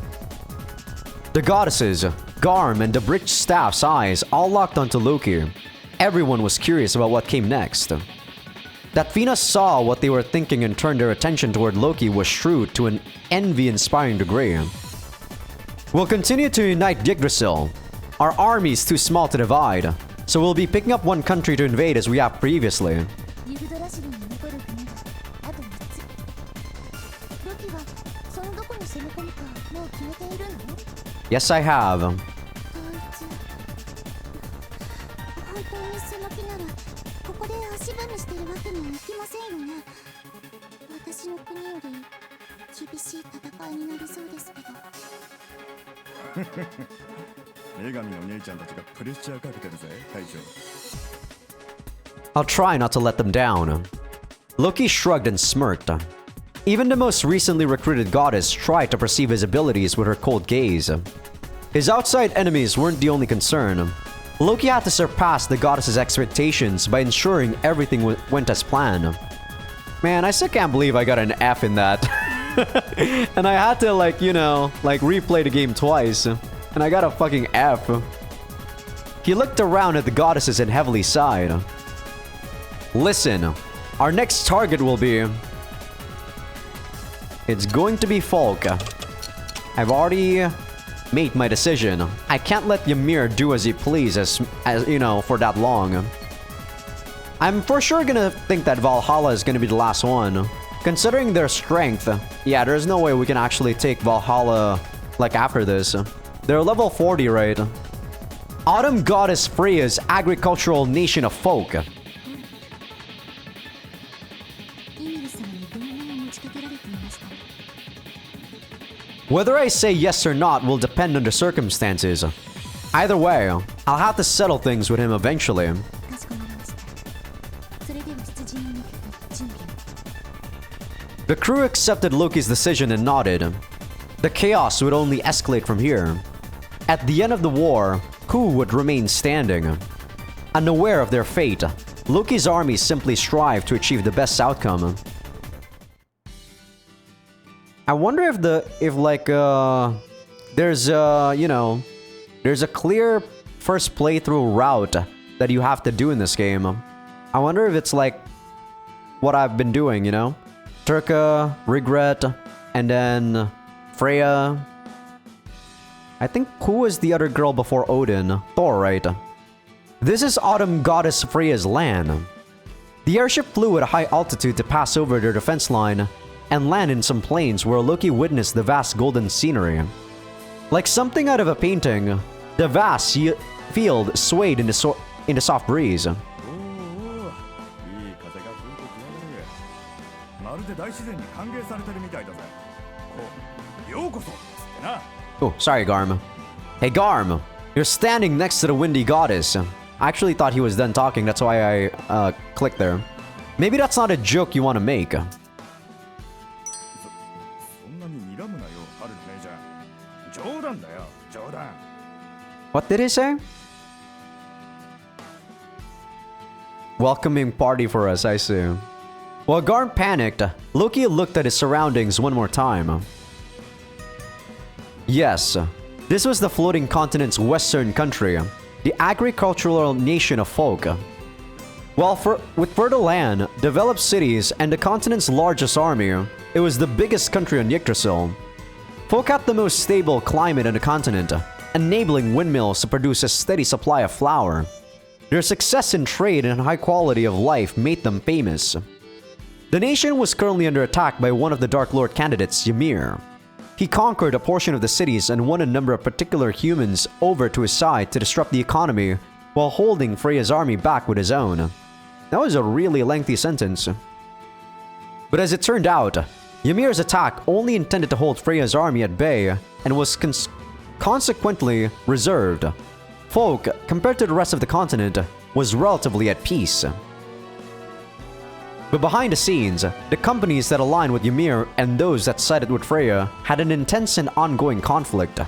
The goddesses, Garm, and the bridge staff's eyes all locked onto Loki. Everyone was curious about what came next. That Fina saw what they were thinking and turned their attention toward Loki was shrewd to an envy-inspiring degree. We'll continue to unite Yggdrasil. Our army is too small to divide, so we'll be picking up one country to invade as we have previously. Yes, I have. 女神の姉ちゃんたちがプレッシャーかけてるぜ、隊長。I'll try not to let them down. Loki shrugged and smirked. Even the most recently recruited goddess tried to perceive his abilities with her cold gaze. His outside enemies weren't the only concern. Loki had to surpass the goddess's expectations by ensuring everything went as planned. Man, I still can't believe I got an F in that. And I had to, like, you know, like replay the game twice. And I got a fucking F. He looked around at the goddesses and heavily sighed. Listen, our next target will be... It's going to be Folk. I've already made my decision. I can't let Ymir do as he pleases, as you know, for that long. I'm for sure gonna think that Valhalla is gonna be the last one. Considering their strength, yeah, there's no way we can actually take Valhalla, like, after this. They're level 40, right? Autumn Goddess Freya's agricultural nation of folk. Whether I say yes or not will depend on the circumstances. Either way, I'll have to settle things with him eventually. The crew accepted Loki's decision and nodded. The chaos would only escalate from here. At the end of the war, who would remain standing? Unaware of their fate, Loki's army simply strived to achieve the best outcome. I wonder if there's you know, there's a clear first playthrough route that you have to do in this game. I wonder if it's like what I've been doing, you know? Turka, Regret, and then Freya. I think who was the other girl before Odin? Thor, right? This is Autumn Goddess Freya's land. The airship flew at a high altitude to pass over their defense line and land in some plains where Loki witnessed the vast golden scenery. Like something out of a painting, the vast field swayed in the soft breeze. Oh, sorry, Garm. Hey, Garm, you're standing next to the windy goddess. I actually thought he was done talking, that's why I clicked there. Maybe that's not a joke you want to make. What did he say? Welcoming party for us, I see. While Garm panicked, Loki looked at his surroundings one more time. Yes, this was the floating continent's western country, the agricultural nation of folk. Well, with fertile land, developed cities, and the continent's largest army, it was the biggest country on Yggdrasil. Folk had the most stable climate on the continent, enabling windmills to produce a steady supply of flour. Their success in trade and high quality of life made them famous. The nation was currently under attack by one of the Dark Lord candidates, Ymir. He conquered a portion of the cities and won a number of particular humans over to his side to disrupt the economy while holding Freya's army back with his own. That was a really lengthy sentence. But as it turned out, Ymir's attack only intended to hold Freya's army at bay and was consequently reserved. Folk, compared to the rest of the continent, was relatively at peace. But behind the scenes, the companies that aligned with Ymir and those that sided with Freya had an intense and ongoing conflict.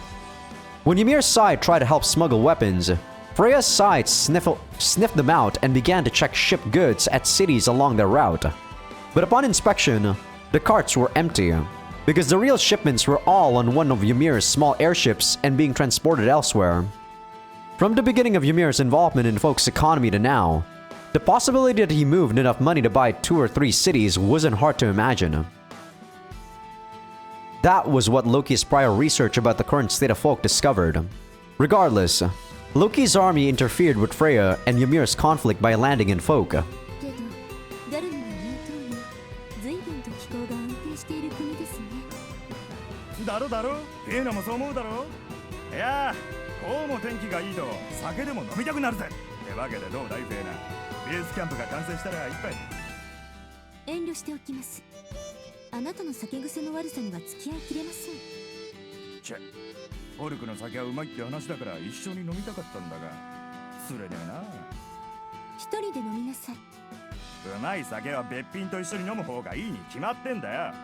When Ymir's side tried to help smuggle weapons, Freya's side sniffed them out and began to check shipped goods at cities along their route. But upon inspection, the carts were empty, because the real shipments were all on one of Ymir's small airships and being transported elsewhere. From the beginning of Ymir's involvement in Folk's economy to now, the possibility that he moved enough money to buy 2 or 3 cities wasn't hard to imagine. That was what Loki's prior research about the current state of Folk discovered. Regardless, Loki's army interfered with Freya and Ymir's conflict by landing in Folk. だろだろ、フェーナもそう思うだろ。いや、こうも天気がいいと酒でも飲みたくなるぜ。ってわけでどうだいフェーナ。ベースキャンプが完成したら一杯。遠慮しておきます。あなたの酒癖の悪さには付き合いきれません。チェ、フォルクの酒はうまいって話だから一緒に飲みたかったんだが釣れねえな。一人で飲みなさい。うまい酒はべっぴんと一緒に飲む方がいいに決まってんだよ。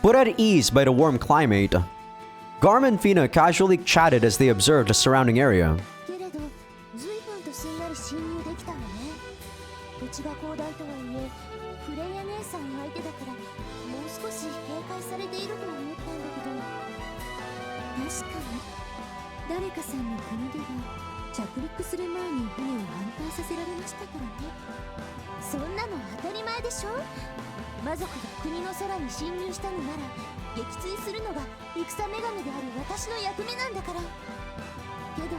Put at ease by the warm climate, Garm and Fina casually chatted as they observed the surrounding area. けれど随分とすんなり侵入できたのね。土地が広大とはいえフレイヤ姉さん相手だからもう少し警戒されていると思ったんだけど、確かに誰かさんの国では着陸する前に船を反対させられましたからね。そんなの当たり前でしょ。魔族が国の空に侵入したのなら撃墜するのが戦女神である私の役目なんだから。けど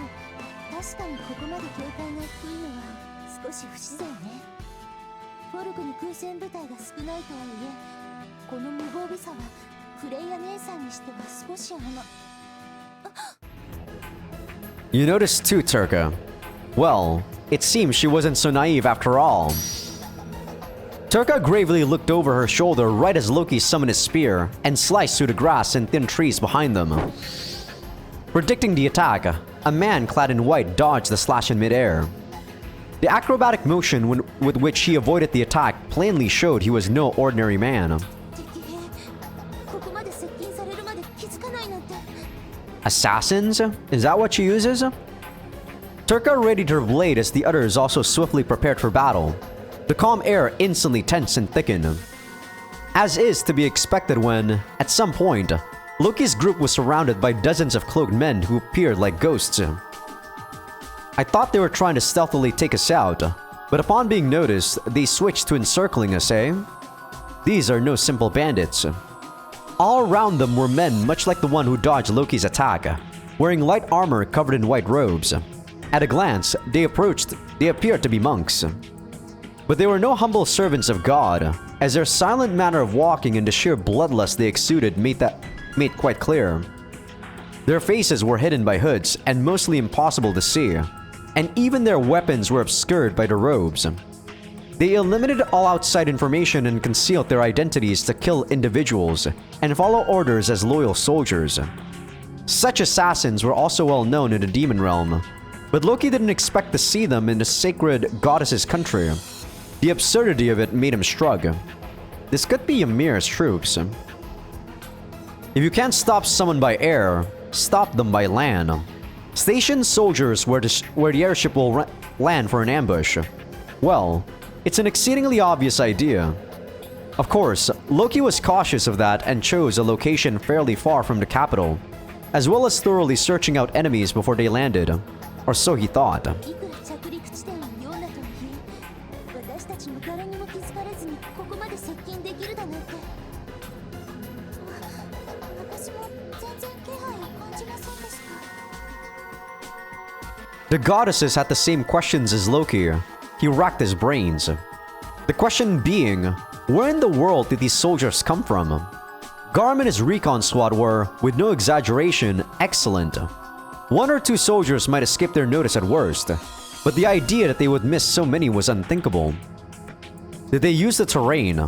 確かにここまで警戒が低いのは少し不自然ね。フォルクに空戦部隊が少ないとはいえこの無防備さはフレイヤ姉さんにしては少しYou noticed too, Turka. Well, it seems she wasn't so naive after all. Turka gravely looked over her shoulder right as Loki summoned his spear and sliced through the grass and thin trees behind them. Predicting the attack, a man clad in white dodged the slash in midair. The acrobatic motion with which he avoided the attack plainly showed he was no ordinary man. ここまで接近されるまで気づかないなんて。 Assassins? Is that what she uses? Turka readied her blade as the others also swiftly prepared for battle. The calm air instantly tensed and thickened. As is to be expected when, at some point, Loki's group was surrounded by dozens of cloaked men who appeared like ghosts. I thought they were trying to stealthily take us out, but upon being noticed, they switched to encircling us, eh? These are no simple bandits. All around them were men much like the one who dodged Loki's attack, wearing light armor covered in white robes. At a glance, they appeared to be monks. But they were no humble servants of God, as their silent manner of walking and the sheer bloodlust they exuded made quite clear. Their faces were hidden by hoods and mostly impossible to see, and even their weapons were obscured by the robes. They eliminated all outside information and concealed their identities to kill individuals and follow orders as loyal soldiers. Such assassins were also well known in the demon realm, but Loki didn't expect to see them in the sacred goddess's country. The absurdity of it made him shrug. This could be Ymir's troops. If you can't stop someone by air, stop them by land. Station soldiers where the airship will land for an ambush. Well, it's an exceedingly obvious idea. Of course, Loki was cautious of that and chose a location fairly far from the capital, as well as thoroughly searching out enemies before they landed. Or so he thought. いくら着陸地点を読んだとはいえ私たちも誰にも気づかれずにここまで接近できるだなんて。私も全然気配を感じませんでした。 The goddesses had the same questions as Loki. He racked his brains. The question being, where in the world did these soldiers come from? Garm and his recon squad were, with no exaggeration, excellent. One or two soldiers might escape their notice at worst, but the idea that they would miss so many was unthinkable. Did they use the terrain?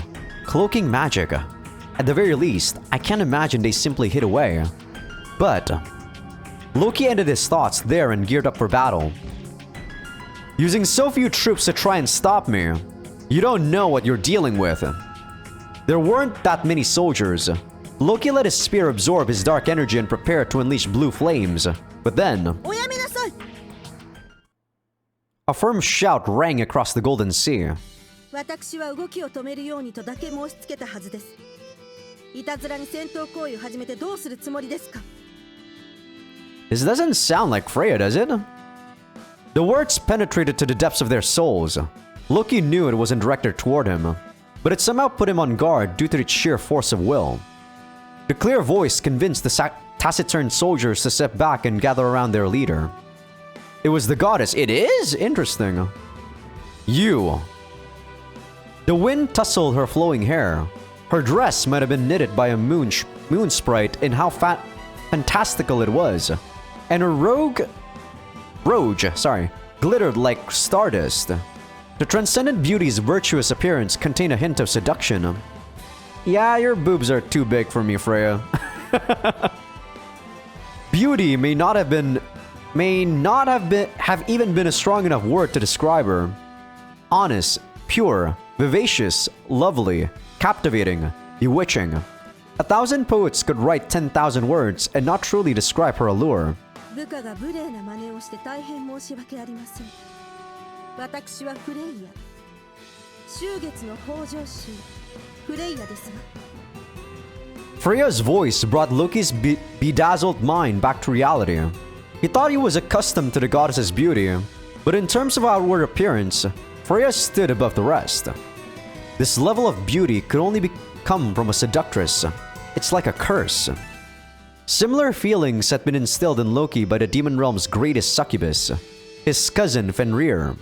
Cloaking magic? At the very least, I can't imagine they simply hid away. But Loki ended his thoughts there and geared up for battle. Using so few troops to try and stop me, you don't know what you're dealing with. There weren't that many soldiers. Loki let his spear absorb his dark energy and prepared to unleash blue flames. But then, おやめなさい。 a firm shout rang across the Golden Sea. 私は動きを止めるようにとだけ申し付けたはずです。いたずらに戦闘行為を始めてどうするつもりですか？ This doesn't sound like Freya, does it? The words penetrated to the depths of their souls. Loki knew it wasn't directed toward him, but it somehow put him on guard due to its sheer force of will. The clear voice convinced the taciturn soldiers to step back and gather around their leader. It was the goddess. It is? Interesting. You. The wind tousled her flowing hair. Her dress might have been knitted by a moon sprite in how fantastical it was. And her roge, glittered like stardust. The transcendent beauty's virtuous appearance contained a hint of seduction. Yeah, your boobs are too big for me, Freya. beauty may not have even been a strong enough word to describe her. Honest, pure, vivacious, lovely, captivating, bewitching. 1,000 poets could write 10,000 words and not truly describe her allure. 部下が無礼な真似をして大変申し訳ありません。私はフレイヤ。秋月の北条衆、フレイヤですわ。Freya's voice brought Loki's bedazzled mind back to reality. He thought he was accustomed to the goddess's beauty, but in terms of outward appearance, Freya stood above the rest. This level of beauty could only come from a seductress. It's like a curse. Similar feelings had been instilled in Loki by the demon realm's greatest succubus, his cousin Fenrir.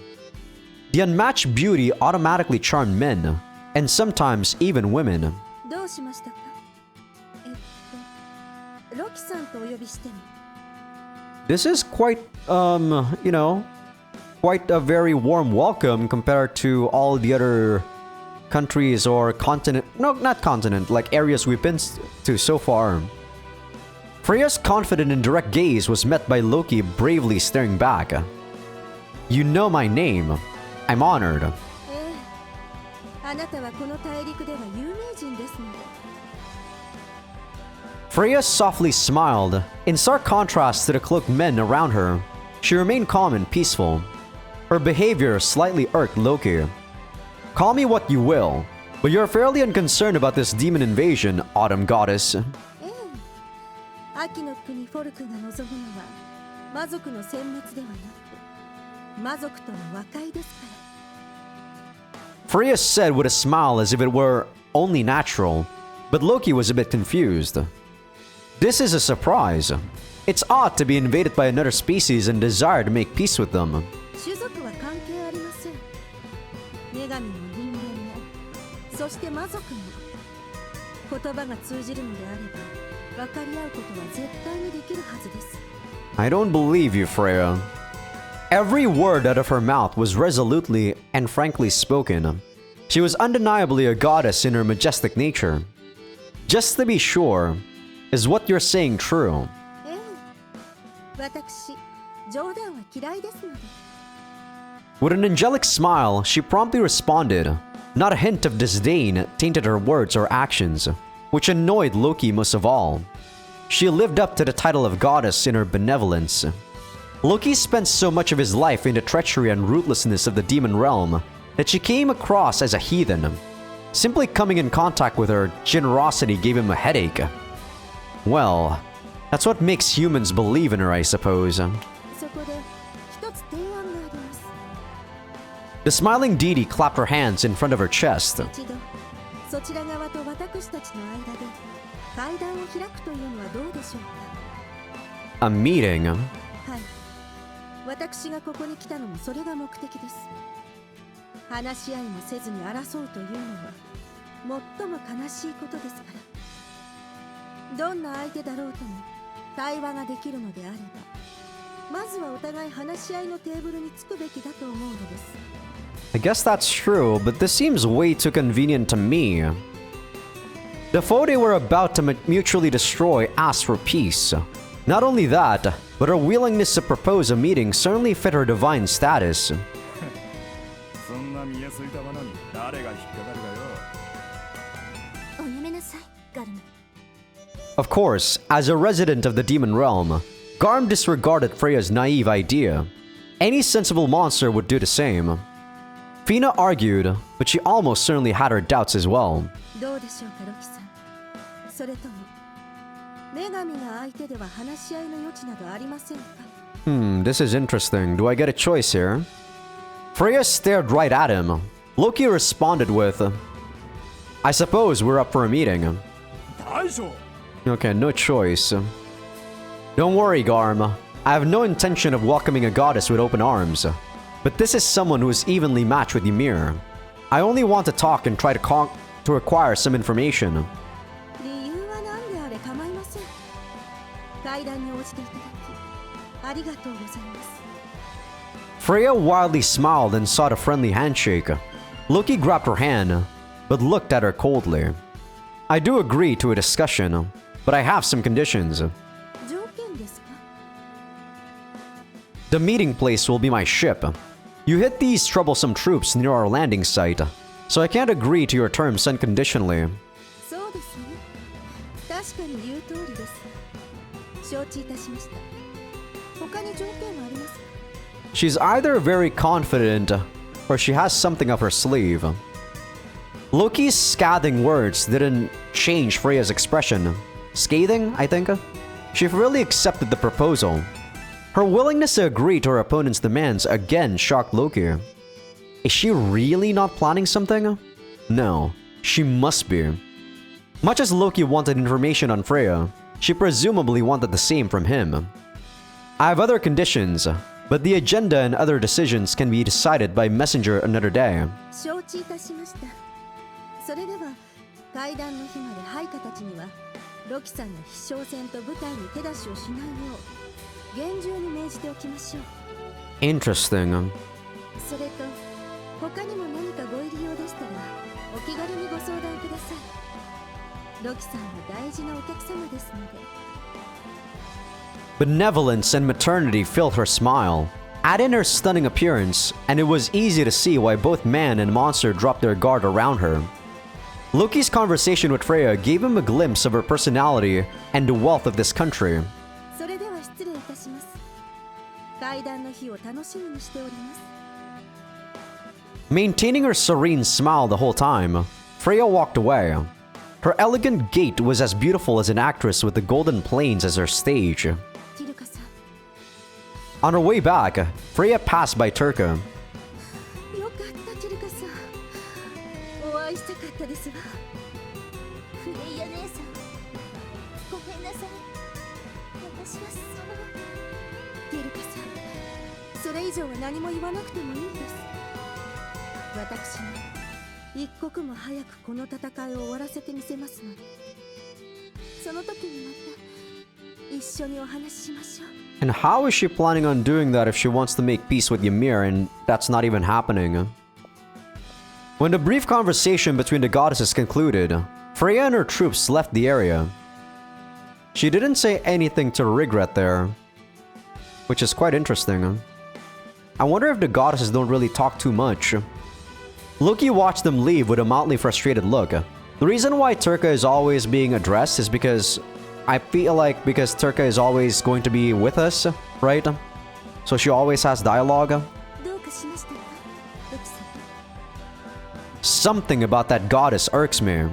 The unmatched beauty automatically charmed men, and sometimes even women. どうしましたか？ロキさんとお呼びしても。This is quite, quite a very warm welcome compared to all the other countries or continent, no, not continent, like areas we've been to so far. Freya's confident and direct gaze was met by Loki bravely staring back. You know my name. I'm honored. あなたはこの大陸では有名人ですので。Freya softly smiled. In stark contrast to the cloaked men around her, she remained calm and peaceful. Her behavior slightly irked Loki. Call me what you will, but you're fairly unconcerned about this demon invasion, Autumn Goddess. 秋の国フォルクが望むのは魔族の殲滅ではなく魔族との和解ですから。Freya said with a smile as if it were only natural, but Loki was a bit confused. This is a surprise. It's odd to be invaded by another species and desire to make peace with them. 種族は関係ありません。女神も人間も、そして魔族も。言葉が通じるのであれば、分かり合うことは絶対にできるはずです。I don't believe you, Freya. Every word out of her mouth was resolutely and frankly spoken. She was undeniably a goddess in her majestic nature. Just to be sure, is what you're saying true? 私、冗談は嫌いですので。With an angelic smile, she promptly responded. Not a hint of disdain tainted her words or actions, which annoyed Loki most of all. She lived up to the title of goddess in her benevolence. Loki spent so much of his life in the treachery and ruthlessness of the demon realm that she came across as a heathen. Simply coming in contact with her generosity gave him a headache. Well, that's what makes humans believe in her, I suppose. そこで一つ提案があります。The smiling deity clapped her hands in front of her chest. 一度、そちら側と私たちの間で会談を開くというのはどうでしょうか。 A meeting? はい。私がここに来たのもそれが目的です。話し合いもせずに争うというのは最も悲しいことですから。どんな相手だろうとも対話ができるのであれば、まずはお互い話し合いのテーブルにつくべきだと思うのです。I guess that's true, but this seems way too convenient to me. The foe they were about to mutually destroy asked for peace. Not only that, but her willingness to propose a meeting certainly fit her divine status. そんな見えすいたものに誰が引っかかるかよ。おやめなさい、ガルム。Of course, as a resident of the demon realm, Garm disregarded Freya's naive idea. Any sensible monster would do the same. Fina argued, but she almost certainly had her doubts as well. どうでしょうか、ロキさん。それとも女神が相手では話し合いの余地などありませんか。This is interesting. Do I get a choice here? Freya stared right at him. Loki responded with, I suppose we're up for a meeting. 大将 Okay, no choice. Don't worry, Garm. I have no intention of welcoming a goddess with open arms. But this is someone who is evenly matched with Ymir. I only want to talk and try to acquire some information. 理由は何であれ構いません。会談に応じていただきありがとうございます。 Freya wildly smiled and sought a friendly handshake. Loki grabbed her hand, but looked at her coldly. I do agree to a discussion, but I have some conditions. 条件ですか。The meeting place will be my ship. You hit these troublesome troops near our landing site, so I can't agree to your terms unconditionally. そうですね。確かに言う通りです。承知いたしました。他に条件はありますか？ She's either very confident or she has something up her sleeve. Loki's scathing words didn't change Freya's expression. Scathing, I think? She really accepted the proposal. Her willingness to agree to her opponent's demands again shocked Loki. Is she really not planning something? No, she must be. Much as Loki wanted information on Freya, she presumably wanted the same from him. I have other conditions, but the agenda and other decisions can be decided by messenger another day. 承知いたしました。それでは会談の日まで配下たちにはロキさんの飛翔船と部隊に手出しをしないよう厳重に命じておきましょう。 Interesting. それと他にも何かご入り用でしたらお気軽にご相談ください。ロキさんは大事なお客様ですので。 Benevolence and maternity filled her smile. Add in her stunning appearance, and it was easy to see why both man and monster dropped their guard around her. Loki's conversation with Freya gave him a glimpse of her personality and the wealth of this country. それでは失礼いたします。会談の日を楽しみにしております。 Maintaining her serene smile the whole time, Freya walked away. Her elegant gait was as beautiful as an actress with the golden plains as her stage. ティルカさん、 On her way back, Freya passed by Turka. よかったティルカさん。お会いしたかったですわ。フレイヤ姉さん、ごめんなさい。私はティルカさん、それ以上は何も言わなくてもいいです。私も一刻も早くこの戦いを終わらせてみせますので、その時にまた一緒にお話ししましょう。 And how is she planning on doing that if she wants to make peace with Ymir and that's not even happening? When the brief conversation between the goddesses concluded, Freya and her troops left the area. She didn't say anything to regret there, which is quite interesting. I wonder if the goddesses don't really talk too much. Loki watched them leave with a mildly frustrated look. The reason why Turka is always being addressed is because I feel like because Turka is always going to be with us, right? So she always has dialogue. どうかしましたか、ロキさん。 Something about that goddess irks me. なる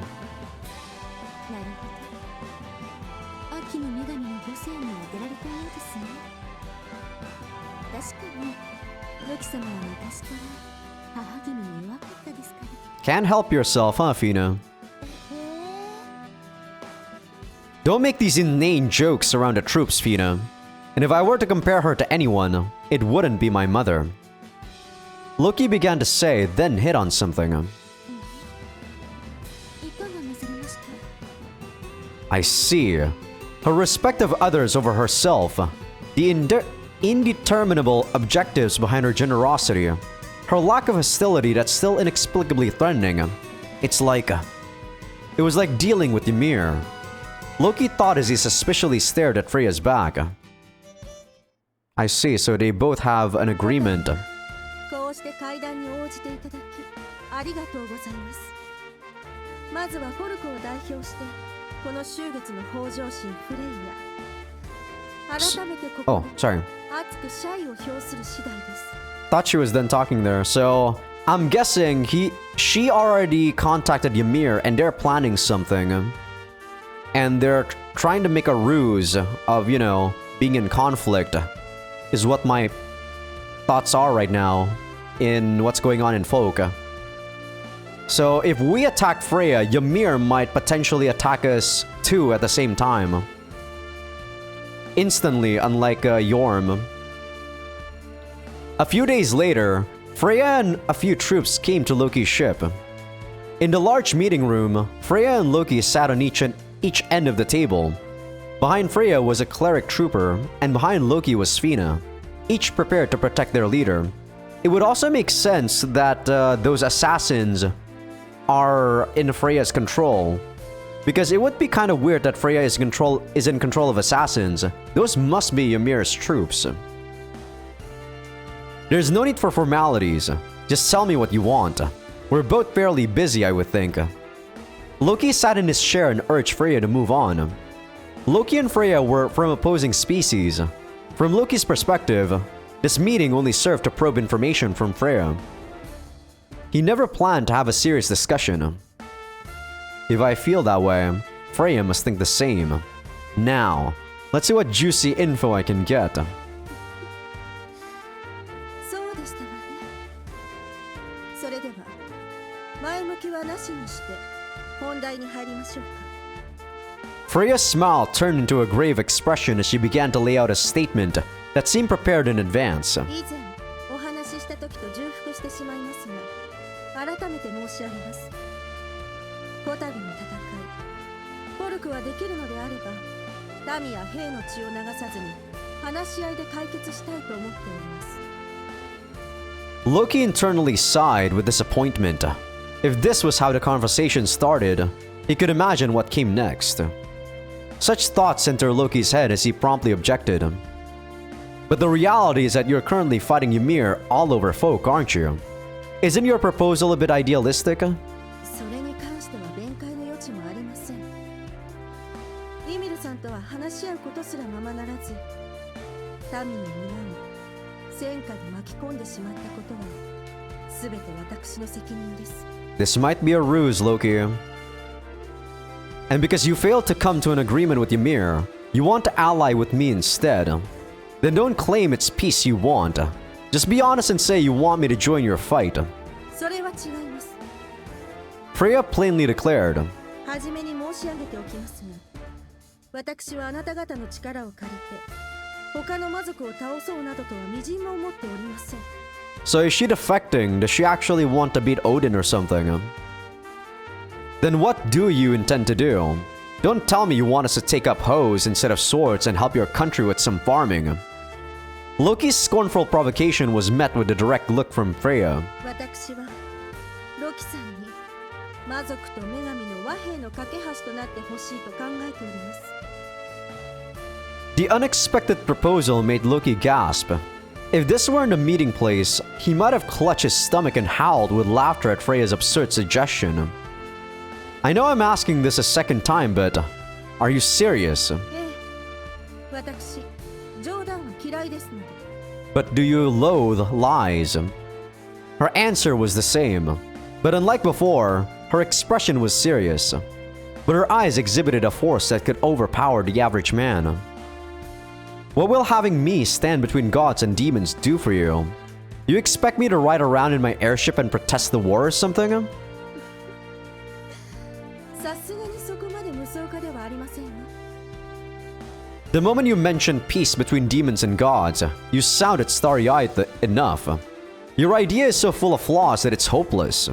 ほど。秋の女神のご生には出られたようですね。確かにロキ様は昔から母君に弱かったですから。 Can't help yourself, huh, Fina? Don't make these inane jokes around the troops, Fina. And if I were to compare her to anyone, it wouldn't be my mother. Loki began to say, then hit on something. いかがなされました？ I see. Her respect of others over herself. The indeterminable objectives behind her generosity. Her lack of hostility that's still inexplicably threatening. It was like dealing with Ymir. Loki thought as he suspiciously stared at Freya's back. I see, so they both have an agreement. こうして会談に応じていただきありがとうございます。まずはフォルクを代表してこの秋月の北条神フレイヤ改めてこ Oh, こで sorry. 熱く謝意を表する次第です。 Thought she was done talking there, so I'm guessing she already contacted Ymir and they're planning something. And they're trying to make a ruse of, you know, being in conflict, is what my thoughts are right now in what's going on in Folk. So if we attack Freya, Ymir might potentially attack us too at the same time. Instantly, unlike Yorm. A few days later, Freya and a few troops came to Loki's ship. In the large meeting room, Freya and Loki sat on each end of the table. Behind Freya was a cleric trooper, and behind Loki was Fina, each prepared to protect their leader. It would also make sense that those assassins are in Freya's control, because it would be kind of weird that Freya is in control of assassins. Those must be Ymir's troops. There's no need for formalities. Just tell me what you want. We're both fairly busy, I would think. Loki sat in his chair and urged Freya to move on. Loki and Freya were from opposing species. From Loki's perspective, this meeting only served to probe information from Freya. He never planned to have a serious discussion. If I feel that way, Freya must think the same. Now, let's see what juicy info I can get. そうでしたわね。それでは前向きはなしにして本題に入りましょうか。 Freya's smile turned into a grave expression as she began to lay out a statement that seemed prepared in advance. 以前お話しした時と重複してしまいますが、改めて申し上げます。こたびの戦い、ポルクはできるのであれば、民や兵の血を流さずに話し合いで解決したいと思っております。 Loki internally sighed with disappointment. If this was how the conversation started, he could imagine what came next. Such thoughts entered Loki's head as he promptly objected. But the reality is that you're currently fighting Ymir all over folk, aren't you? Isn't your proposal a bit idealistic? それに関しては弁解の余地もありません。イミルさんとは話し合うことすらままならず、民の皆を戦火に巻き込んでしまったことは全て私の責任です。 This might be a ruse, Loki. And because you failed to come to an agreement with Ymir, you want to ally with me instead. Then don't claim it's peace you want. Just be honest and say you want me to join your fight. それは違います。 Freya plainly declared. はじめに申し上げておきますが、私はあなた方の力を借りて他の魔族を倒そうなどとは微塵も思っておりません。 So is she defecting? Does she actually want to beat Odin or something? Then what do you intend to do? Don't tell me you want us to take up hoes instead of swords and help your country with some farming. Loki's scornful provocation was met with a direct look from Freya. 私はロキさんに魔族と女神の和平の架け橋となってほしいと考えております。 The unexpected proposal made Loki gasp. If this weren't a meeting place, he might have clutched his stomach and howled with laughter at Freya's absurd suggestion. I know I'm asking this a second time, but are you serious? ええ、私冗談は嫌いですので。 But do you loathe lies? Her answer was the same, but unlike before, her expression was serious. But her eyes exhibited a force that could overpower the average man. What will having me stand between gods and demons do for you? You expect me to ride around in my airship and protest the war or something? さすがにそこまで無双化ではありませんわ。 The moment you mentioned peace between demons and gods, you sounded starry-eyed enough. Your idea is so full of flaws that it's hopeless.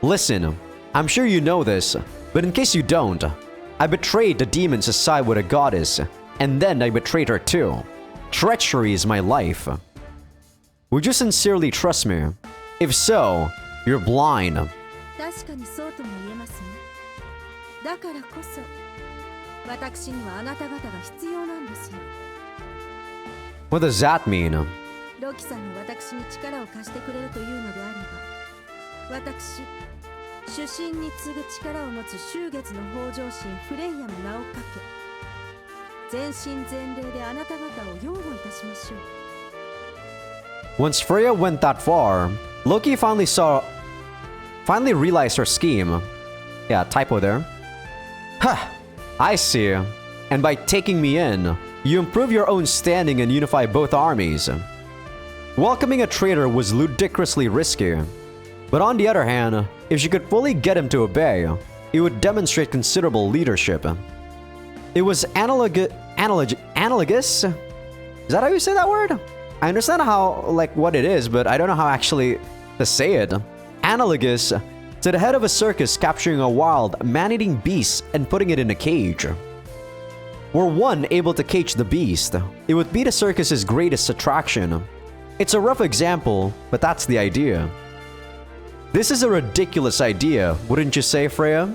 Listen, I'm sure you know this, but in case you don't, I betrayed the demons to side with a goddess, and then I betrayed her too. Treachery is my life. Would you sincerely trust me? If so, you're blind. 確かにそうとも言えますね。だからこそ私にはあなた方が必要なんですよ。 What does that mean? ロキさんが私に力を貸してくれるというのであれば、私主神に次ぐ力を持つ秋月の北条神フレイヤの名をかけ、全身全霊であなた方を擁護いたしましょう。 Once Freya went that far, Loki finally realized her scheme. Yeah, typo there. Huh, I see. And by taking me in, you improve your own standing and unify both armies. Welcoming a traitor was ludicrously risky. But on the other hand, if she could fully get him to obey, it would demonstrate considerable leadership. It was analogous? Is that how you say that word? I understand how, what it is, but I don't know how actually to say it. Analogous to the head of a circus capturing a wild, man-eating beast and putting it in a cage. Were one able to cage the beast, it would be the circus's greatest attraction. It's a rough example, but that's the idea. This is a ridiculous idea, wouldn't you say, Freya?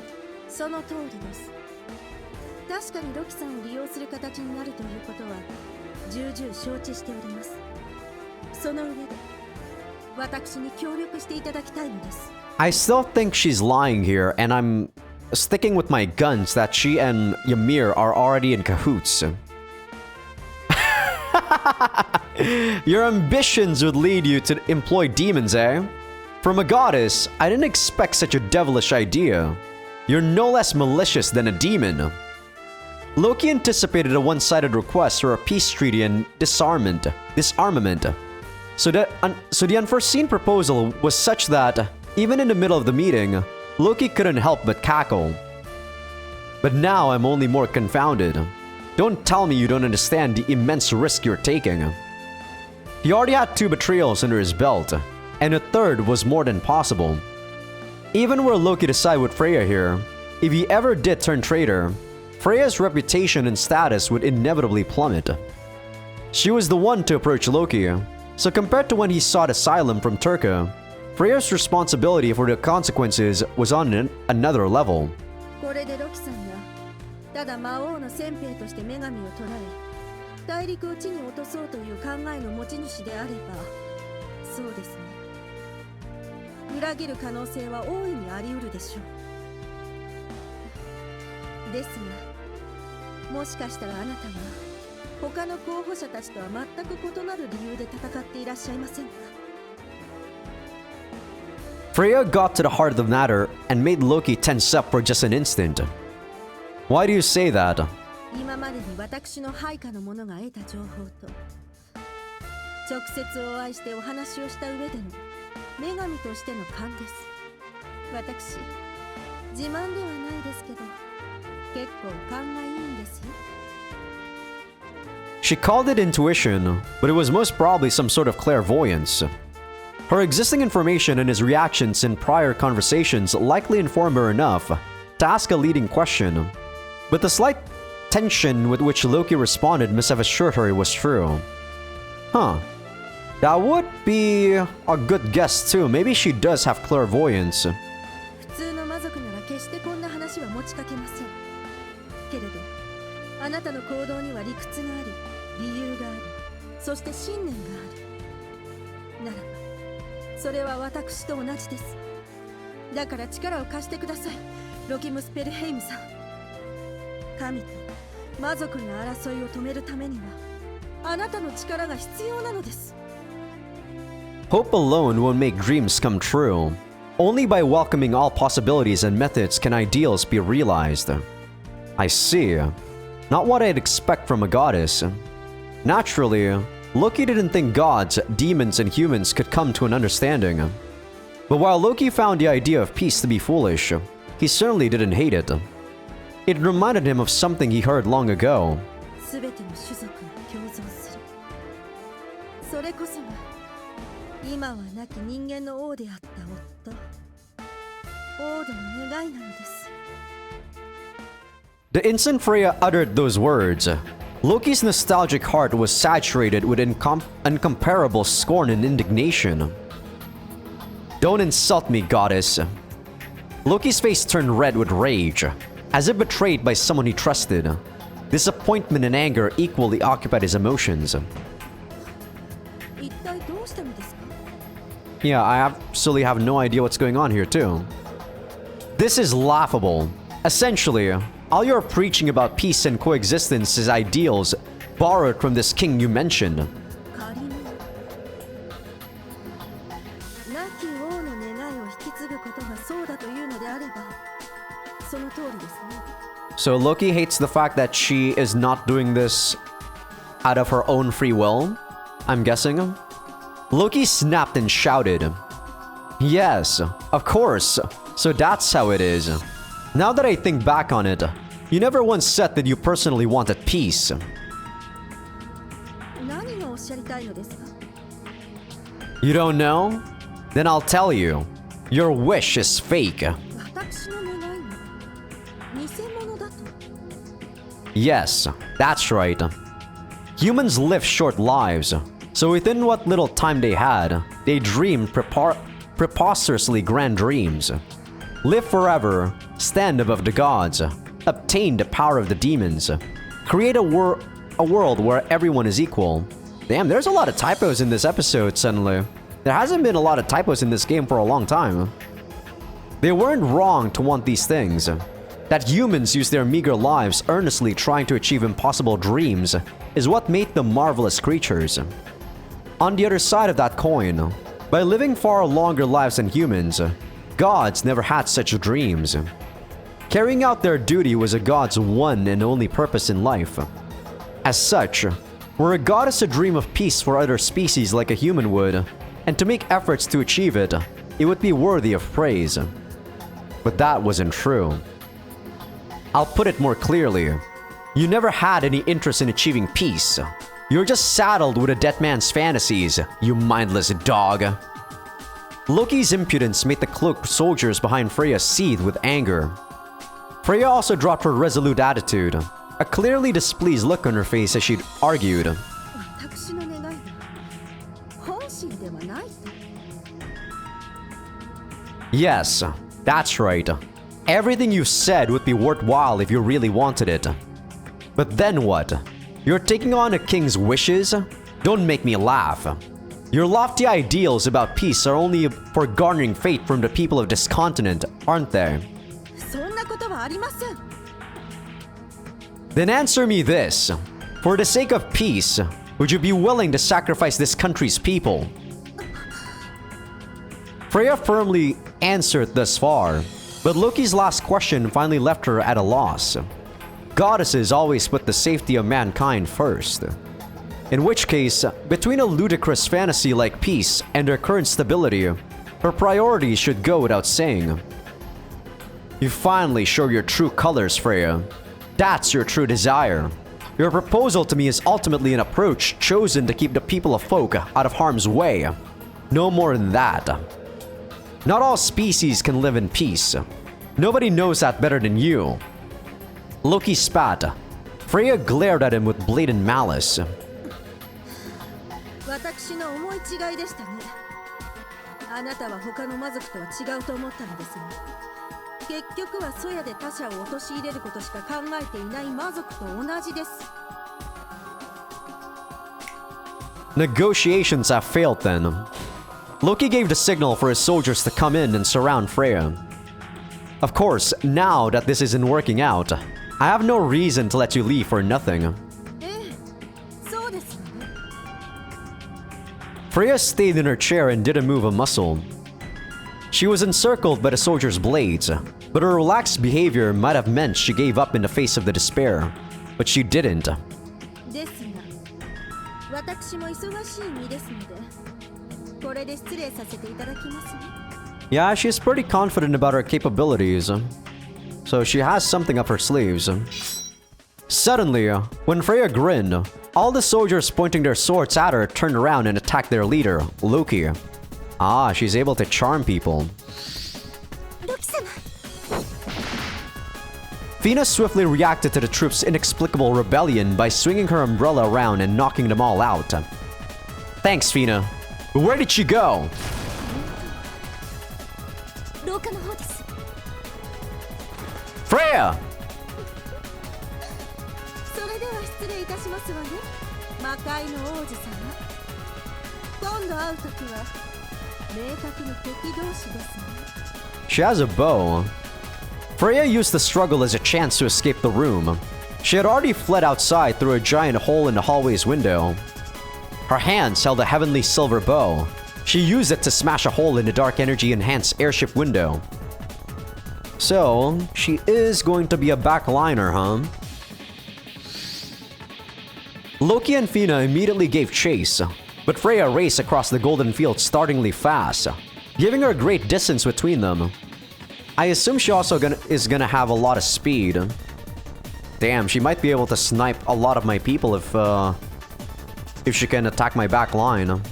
その通りです。確かにロキさんを利用する形になるということは重々承知しております。その上で私に協力していただきたいのです。 I still think she's lying here, and I'm sticking with my guns that she and Ymir are already in cahoots. Your ambitions would lead you to employ demons, eh? From a goddess, I didn't expect such a devilish idea. You're no less malicious than a demon. Loki anticipated a one-sided request for a peace treaty and disarmament. So the unforeseen proposal was such that, even in the middle of the meeting, Loki couldn't help but cackle. But now I'm only more confounded. Don't tell me you don't understand the immense risk you're taking. He already had 2 betrayals under his belt, and a third was more than possible. Even were Loki to side with Freya here, if he ever did turn traitor, Freya's reputation and status would inevitably plummet. She was the one to approach Loki, so compared to when he sought asylum from Turka, Freya's responsibility for the consequences was on another level. これでロキさんがただ魔王の先兵として女神を捕らえ大陸を地に落とそうという考えの持ち主であれば、そうですね、裏切る可能性は大いにあり得るでしょう。ですが、もしかしたらあなたは他の候補者たちとは全く異なる理由で戦っていらっしゃいませんか？ Freya got to the heart of the matter and made Loki tense up for just an instant. Why do you say that? 今までに私の配下の者が得た情報と直接お会いしてお話をした上での女神としての勘です。私、自慢ではないですけど、結構勘がいいんですよ。 She called it intuition, but it was most probably some sort of clairvoyance. Her existing information and his reactions in prior conversations likely informed her enough to ask a leading question, but the slight tension with which Loki responded must have assured her it was true. Huh. That would be a good guess too. Maybe she does have clairvoyance. 普通の魔族なら決してこんな話は持ちかけません。けれど、あなたの行動には理屈があり、理由があり、そして信念がある。ならば、それは私と同じです。だから力を貸してください、ロキムスペルヘイムさん。神と魔族の争いを止めるためには、あなたの力が必要なのです。 Hope alone won't make dreams come true. Only by welcoming all possibilities and methods can ideals be realized. I see. Not what I'd expect from a goddess. Naturally, Loki didn't think gods, demons, and humans could come to an understanding. But while Loki found the idea of peace to be foolish, he certainly didn't hate it. It reminded him of something he heard long ago. すべての種族が共存する。それこそが今は亡き人間の王であった夫、王土の願いなのです。 The instant Freya uttered those words, Loki's nostalgic heart was saturated with incomparable scorn and indignation. Don't insult me, goddess. Loki's face turned red with rage, as if betrayed by someone he trusted. Disappointment and anger equally occupied his emotions. 一体どうしたのですか？ Yeah, I absolutely have no idea what's going on here too. This is laughable. Essentially, all you're preaching about peace and coexistence is ideals borrowed from this king you mentioned. 仮に亡き王の願いを引き継ぐことがそうだというのであれば、その通りですね。 So Loki hates the fact that she is not doing this out of her own free will, I'm guessing. Loki snapped and shouted, "Yes, of course. So that's how it is. Now that I think back on it, you never once said that you personally wanted peace." 何がおっしゃりたいのですか？ You don't know? Then I'll tell you. Your wish is fake. 私の願いも偽物だと。 Yes, that's right. Humans live short lives, so within what little time they had, they dreamed preposterously grand dreams. Live forever, stand above the gods, obtain the power of the demons, create a world where everyone is equal, Damn, there's a lot of typos in this episode suddenly. There hasn't been a lot of typos in this game for a long time. They weren't wrong to want these things. That humans use their meager lives earnestly trying to achieve impossible dreams is what made them marvelous creatures. On the other side of that coin, by living far longer lives than humans, gods never had such dreams. Carrying out their duty was a god's one and only purpose in life. As such, were a goddess to dream of peace for other species like a human would, and to make efforts to achieve it, it would be worthy of praise. But that wasn't true. I'll put it more clearly. You never had any interest in achieving peace. You're just saddled with a dead man's fantasies, you mindless dog. Loki's impudence made the cloaked soldiers behind Freya seethe with anger. Freya also dropped her resolute attitude, a clearly displeased look on her face as she argued. 私の願いは本心ではないと。 Yes, that's right. Everything you said would be worthwhile if you really wanted it. But then what? You're taking on a king's wishes? Don't make me laugh. Your lofty ideals about peace are only for garnering fate from the people of this continent, aren't they? そんなことはありません。 Then answer me this. For the sake of peace, would you be willing to sacrifice this country's people? Freya firmly answered thus far, but Loki's last question finally left her at a loss. Goddesses always put the safety of mankind first. In which case, between a ludicrous fantasy like peace and her current stability, her priorities should go without saying. You finally show your true colors, Freya. That's your true desire. Your proposal to me is ultimately an approach chosen to keep the people of folk out of harm's way. No more than that. Not all species can live in peace. Nobody knows that better than you. Loki spat. Freya glared at him with blatant malice. 私の思い違いでしたね。あなたは他の魔族とは違うと思ったのですが、結局はソヤで他者を陥れることしか考えていない魔族と同じです。 Negotiations have failed then. Loki gave the signal for his soldiers to come in and surround Freya. Of course, now that this isn't working out, I have no reason to let you leave for nothing. ええ、そうですよね。 Freya stayed in her chair and didn't move a muscle. She was encircled by the soldiers' blades, but her relaxed behavior might have meant she gave up in the face of the despair. But she didn't. ですが、私も忙しい身ですので、これで失礼させていただきますね。 Yeah, she's pretty confident about her capabilities. So she has something up her sleeves. Suddenly, when Freya grinned, all the soldiers pointing their swords at her turned around and attacked their leader, Loki. Ah, she's able to charm people. ロキ様 Fina swiftly reacted to the troops' inexplicable rebellion by swinging her umbrella around and knocking them all out. Thanks, Fina. But where did she go? 廊下の方です。 Freya! それでは失礼いたしますわね。魔界の王子様。今度会うときは明確に敵同士ですね。 She has a bow. Freya used the struggle as a chance to escape the room. She had already fled outside through a giant hole in the hallway's window. Her hands held a heavenly silver bow. She used it to smash a hole in the dark energy-enhanced airship window. So, she is going to be a backliner, huh? Loki and Fina immediately gave chase, but Freya raced across the golden field startlingly fast, giving her a great distance between them. I assume she also is gonna have a lot of speed. Damn, she might be able to snipe a lot of my people if she can attack my back line.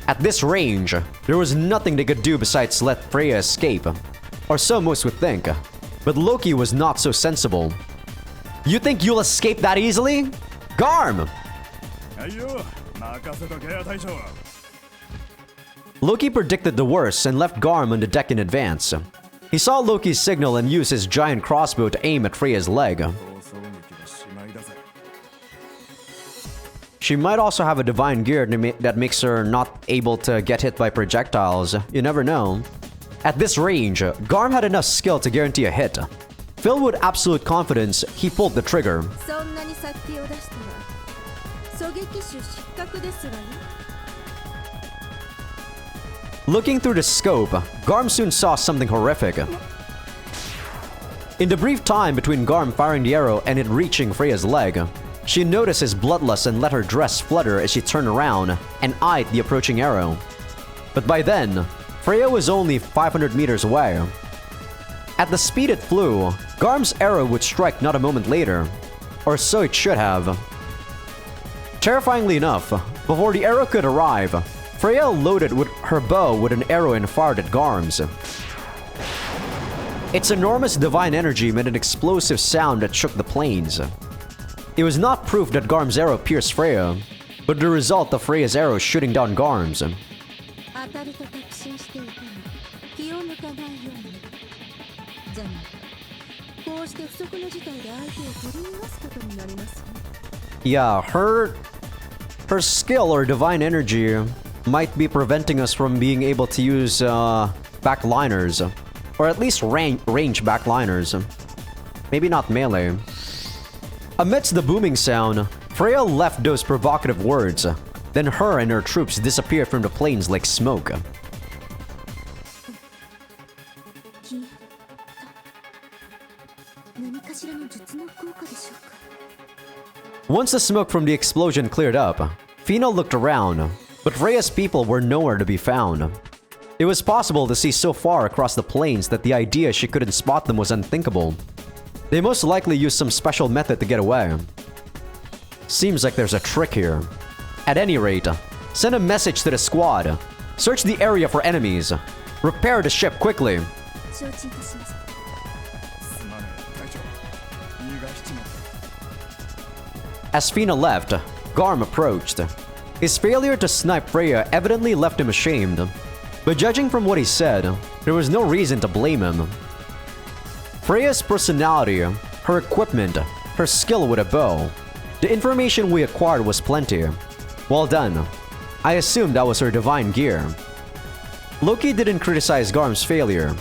At this range, there was nothing they could do besides let Freya escape. Or so most would think. But Loki was not so sensible. You think you'll escape that easily? Garm! はいよ、任せとけよ大将。 Loki predicted the worst and left Garm on the deck in advance. He saw Loki's signal and used his giant crossbow to aim at Freya's leg. 逃走劇のしまいだぜ。 She She might also have a divine gear that makes her not able to get hit by projectiles. You never know. At this range, Garm had enough skill to guarantee a hit. Filled with absolute confidence, he pulled the trigger. そんなに殺気を出したら狙撃手失格ですわよ。 Looking through the scope, Garm soon saw something horrific. In the brief time between Garm firing the arrow and it reaching Freya's leg, she noticed his bloodlust and let her dress flutter as she turned around and eyed the approaching arrow. But by then, Freya was only 500 meters away. At the speed it flew, Garm's arrow would strike not a moment later. Or so it should have. Terrifyingly enough, before the arrow could arrive, Freya loaded with her bow with an arrow and fired at Garm's. Its enormous divine energy made an explosive sound that shook the plains. It was not proof that Garm's arrow pierced Freya, but the result of Freya's arrow shooting down Garm's. 当たると確信していても気を抜かないように。じゃない。こうして不測の事態で相手を取り逃がすことになりますね。Yeah, her skill or divine energy might be preventing us from being able to use backliners, or at least range backliners. Maybe not melee. Amidst the booming sound, Freya left those provocative words. Then her and her troops disappeared from the plains like smoke. Once the smoke from the explosion cleared up, Fina looked around, but Freya's people were nowhere to be found. It was possible to see so far across the plains that the idea she couldn't spot them was unthinkable. They most likely used some special method to get away. Seems like there's a trick here. At any rate, send a message to the squad. Search the area for enemies. Repair the ship quickly. すまねえ隊長逃がしちまった As Fina left, Garm approached. His failure to snipe Freya evidently left him ashamed. But judging from what he said, there was no reason to blame him. Freya's personality, her equipment, her skill with a bow, the information we acquired was plenty. Well done. I assumed that was her divine gear. Loki didn't criticize Garm's failure.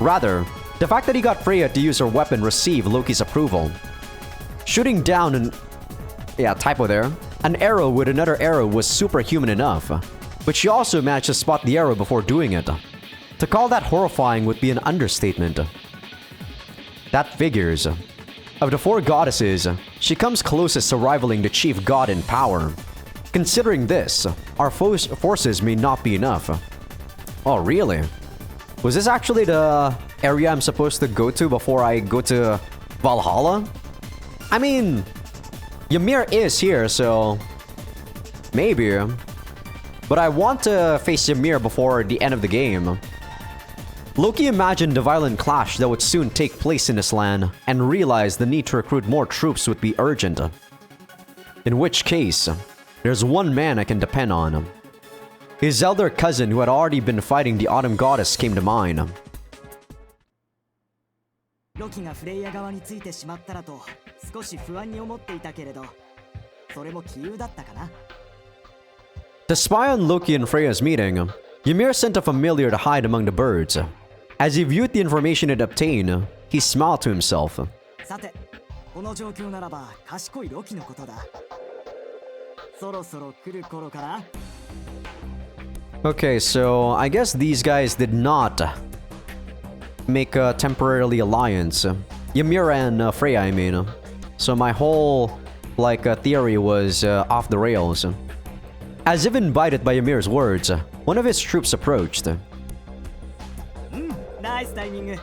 Rather, the fact that he got Freya to use her weapon received Loki's approval. Shooting down an... yeah, typo there. An arrow with another arrow was superhuman enough. But she also managed to spot the arrow before doing it. To call that horrifying would be an understatement. That figures. Of the four goddesses, she comes closest to rivaling the chief god in power. Considering this, our forces may not be enough. Oh, really? Was this actually the area I'm supposed to go to before I go to Valhalla? I mean, Ymir is here, so... maybe. But I want to face Ymir before the end of the game. Loki imagined the violent clash that would soon take place in this land, and realized the need to recruit more troops would be urgent. In which case, there's one man I can depend on. His elder cousin who had already been fighting the Autumn Goddess came to mind. ロキがフレイヤ側についてしまったらと少し不安に思っていたけれど、それも杞憂だったかな。To spy on Loki and Freya's meeting, Ymir sent a familiar to hide among the birds. As he viewed the information it obtained, he smiled to himself. さて、この状況ならば賢いロキのことだ。そろそろ来る頃かな。Okay, so I guess these guys did not make a temporarily alliance. Ymir and Freya, I mean. So my whole, theory was off the rails. As if invited by Ymir's words, one of his troops approached. ナイスタイミング。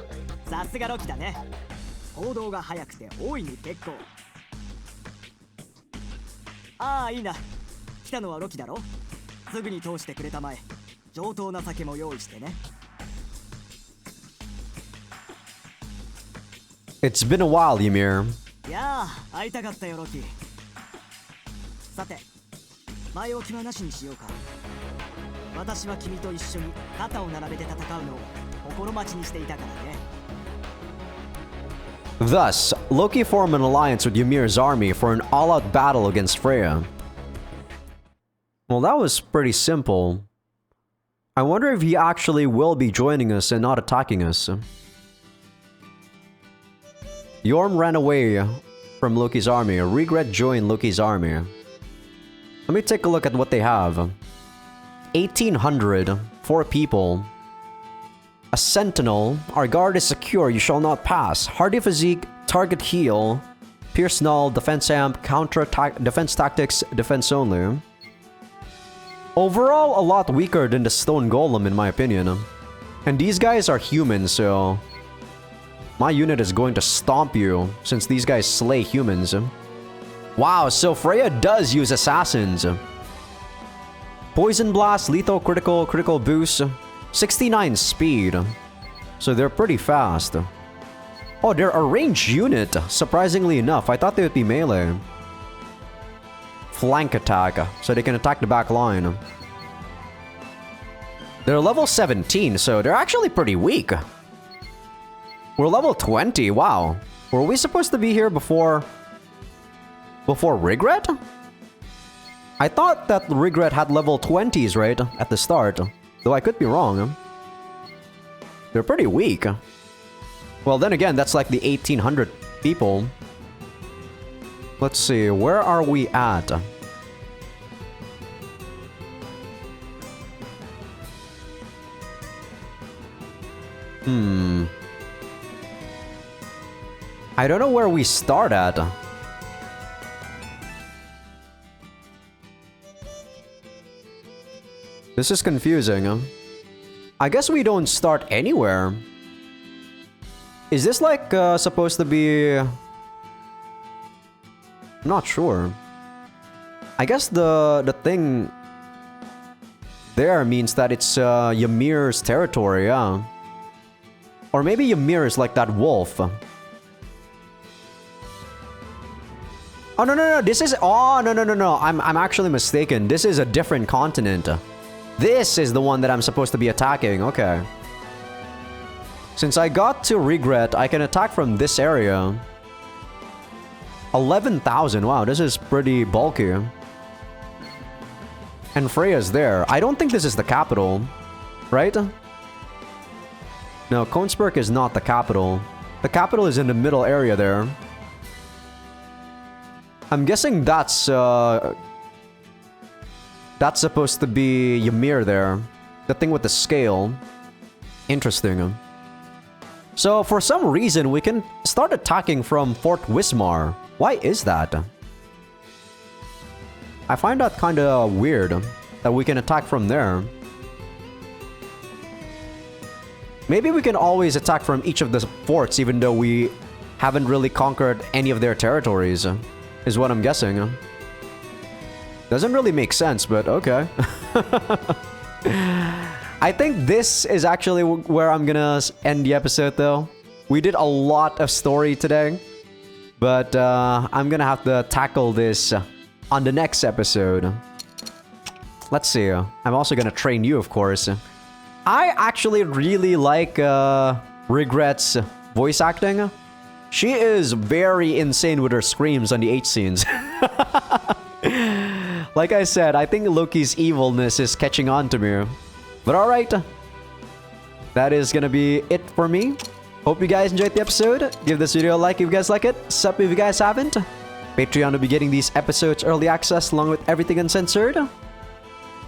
さすがロキだね。行動が早くて大いに結構。ああ、いいな。来たのはロキだろ。すぐに通してくれたまえ。上等な酒も用意してね。It's been a while, Ymir. いやあ、会いたかったよロキ。さて、前置きはなしにしようか。私は君と一緒に肩を並べて戦うのを心待ちにしていたからね。Thus, Loki formed an alliance with Ymir's army for an all-out battle against Freya. Well, that was pretty simple. I wonder if he actually will be joining us and not attacking us. Yorm ran away from Loki's army. Regret joined Loki's army. Let me take a look at what they have. 1,800. 4 people. A sentinel. Our guard is secure. You shall not pass. Hardy physique. Target heal. Pierce null. Defense amp. Counter defense tactics. Defense only. Overall, a lot weaker than the stone golem in my opinion. And these guys are human, so... my unit is going to stomp you, since these guys slay humans. Wow, so Freya does use assassins. Poison blast, lethal, critical boost. 69 speed. So they're pretty fast. Oh, they're a ranged unit, surprisingly enough. I thought they would be melee. Flank attack, so they can attack the back line. They're level 17, so they're actually pretty weak. We're level 20, wow. Were we supposed to be here before Regret? I thought that Regret had level 20s, right, at the start. Though I could be wrong. They're pretty weak. Well, then again, that's like the 1,800 people. Let's see, where are we at? I don't know where we start at. This is confusing. I guess we don't start anywhere. Is this like supposed to be... I'm not sure. I guess the thing there means that it's Ymir's territory, yeah. Or maybe Ymir is like that wolf. Oh, no, this is... oh, no. I'm actually mistaken. This is a different continent. This is the one that I'm supposed to be attacking. Okay. Since I got to Regret, I can attack from this area. 11,000. Wow, this is pretty bulky. And Freya's there. I don't think this is the capital. Right? No, Kongsberg is not the capital. The capital is in the middle area there. I'm guessing that's supposed to be Ymir there. The thing with the scale. Interesting. So, for some reason, we can start attacking from Fort Wismar. Why is that? I find that kind of weird, that we can attack from there. Maybe we can always attack from each of the forts, even though we haven't really conquered any of their territories, is what I'm guessing. Doesn't really make sense, but okay. I think this is actually where I'm gonna end the episode, though. We did a lot of story today, but I'm gonna have to tackle this on the next episode. Let's see. I'm also gonna train you, of course. I actually really like Regret's voice acting. She is very insane with her screams on the H scenes. Like I said, I think Loki's evilness is catching on to me. But alright. That is gonna be it for me. Hope you guys enjoyed the episode. Give this video a like if you guys like it. Sub if you guys haven't. Patreon will be getting these episodes early access along with everything uncensored.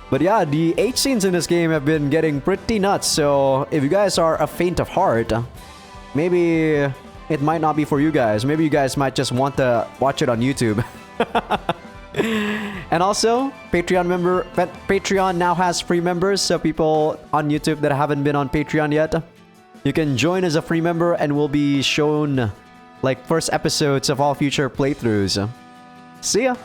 But yeah, the H scenes in this game have been getting pretty nuts, so if you guys are a faint of heart, maybe it might not be for you guys. Maybe you guys might just want to watch it on YouTube. And also, Patreon now has free members, so people on YouTube that haven't been on Patreon yet, you can join as a free member and will be shown like first episodes of all future playthroughs. See ya!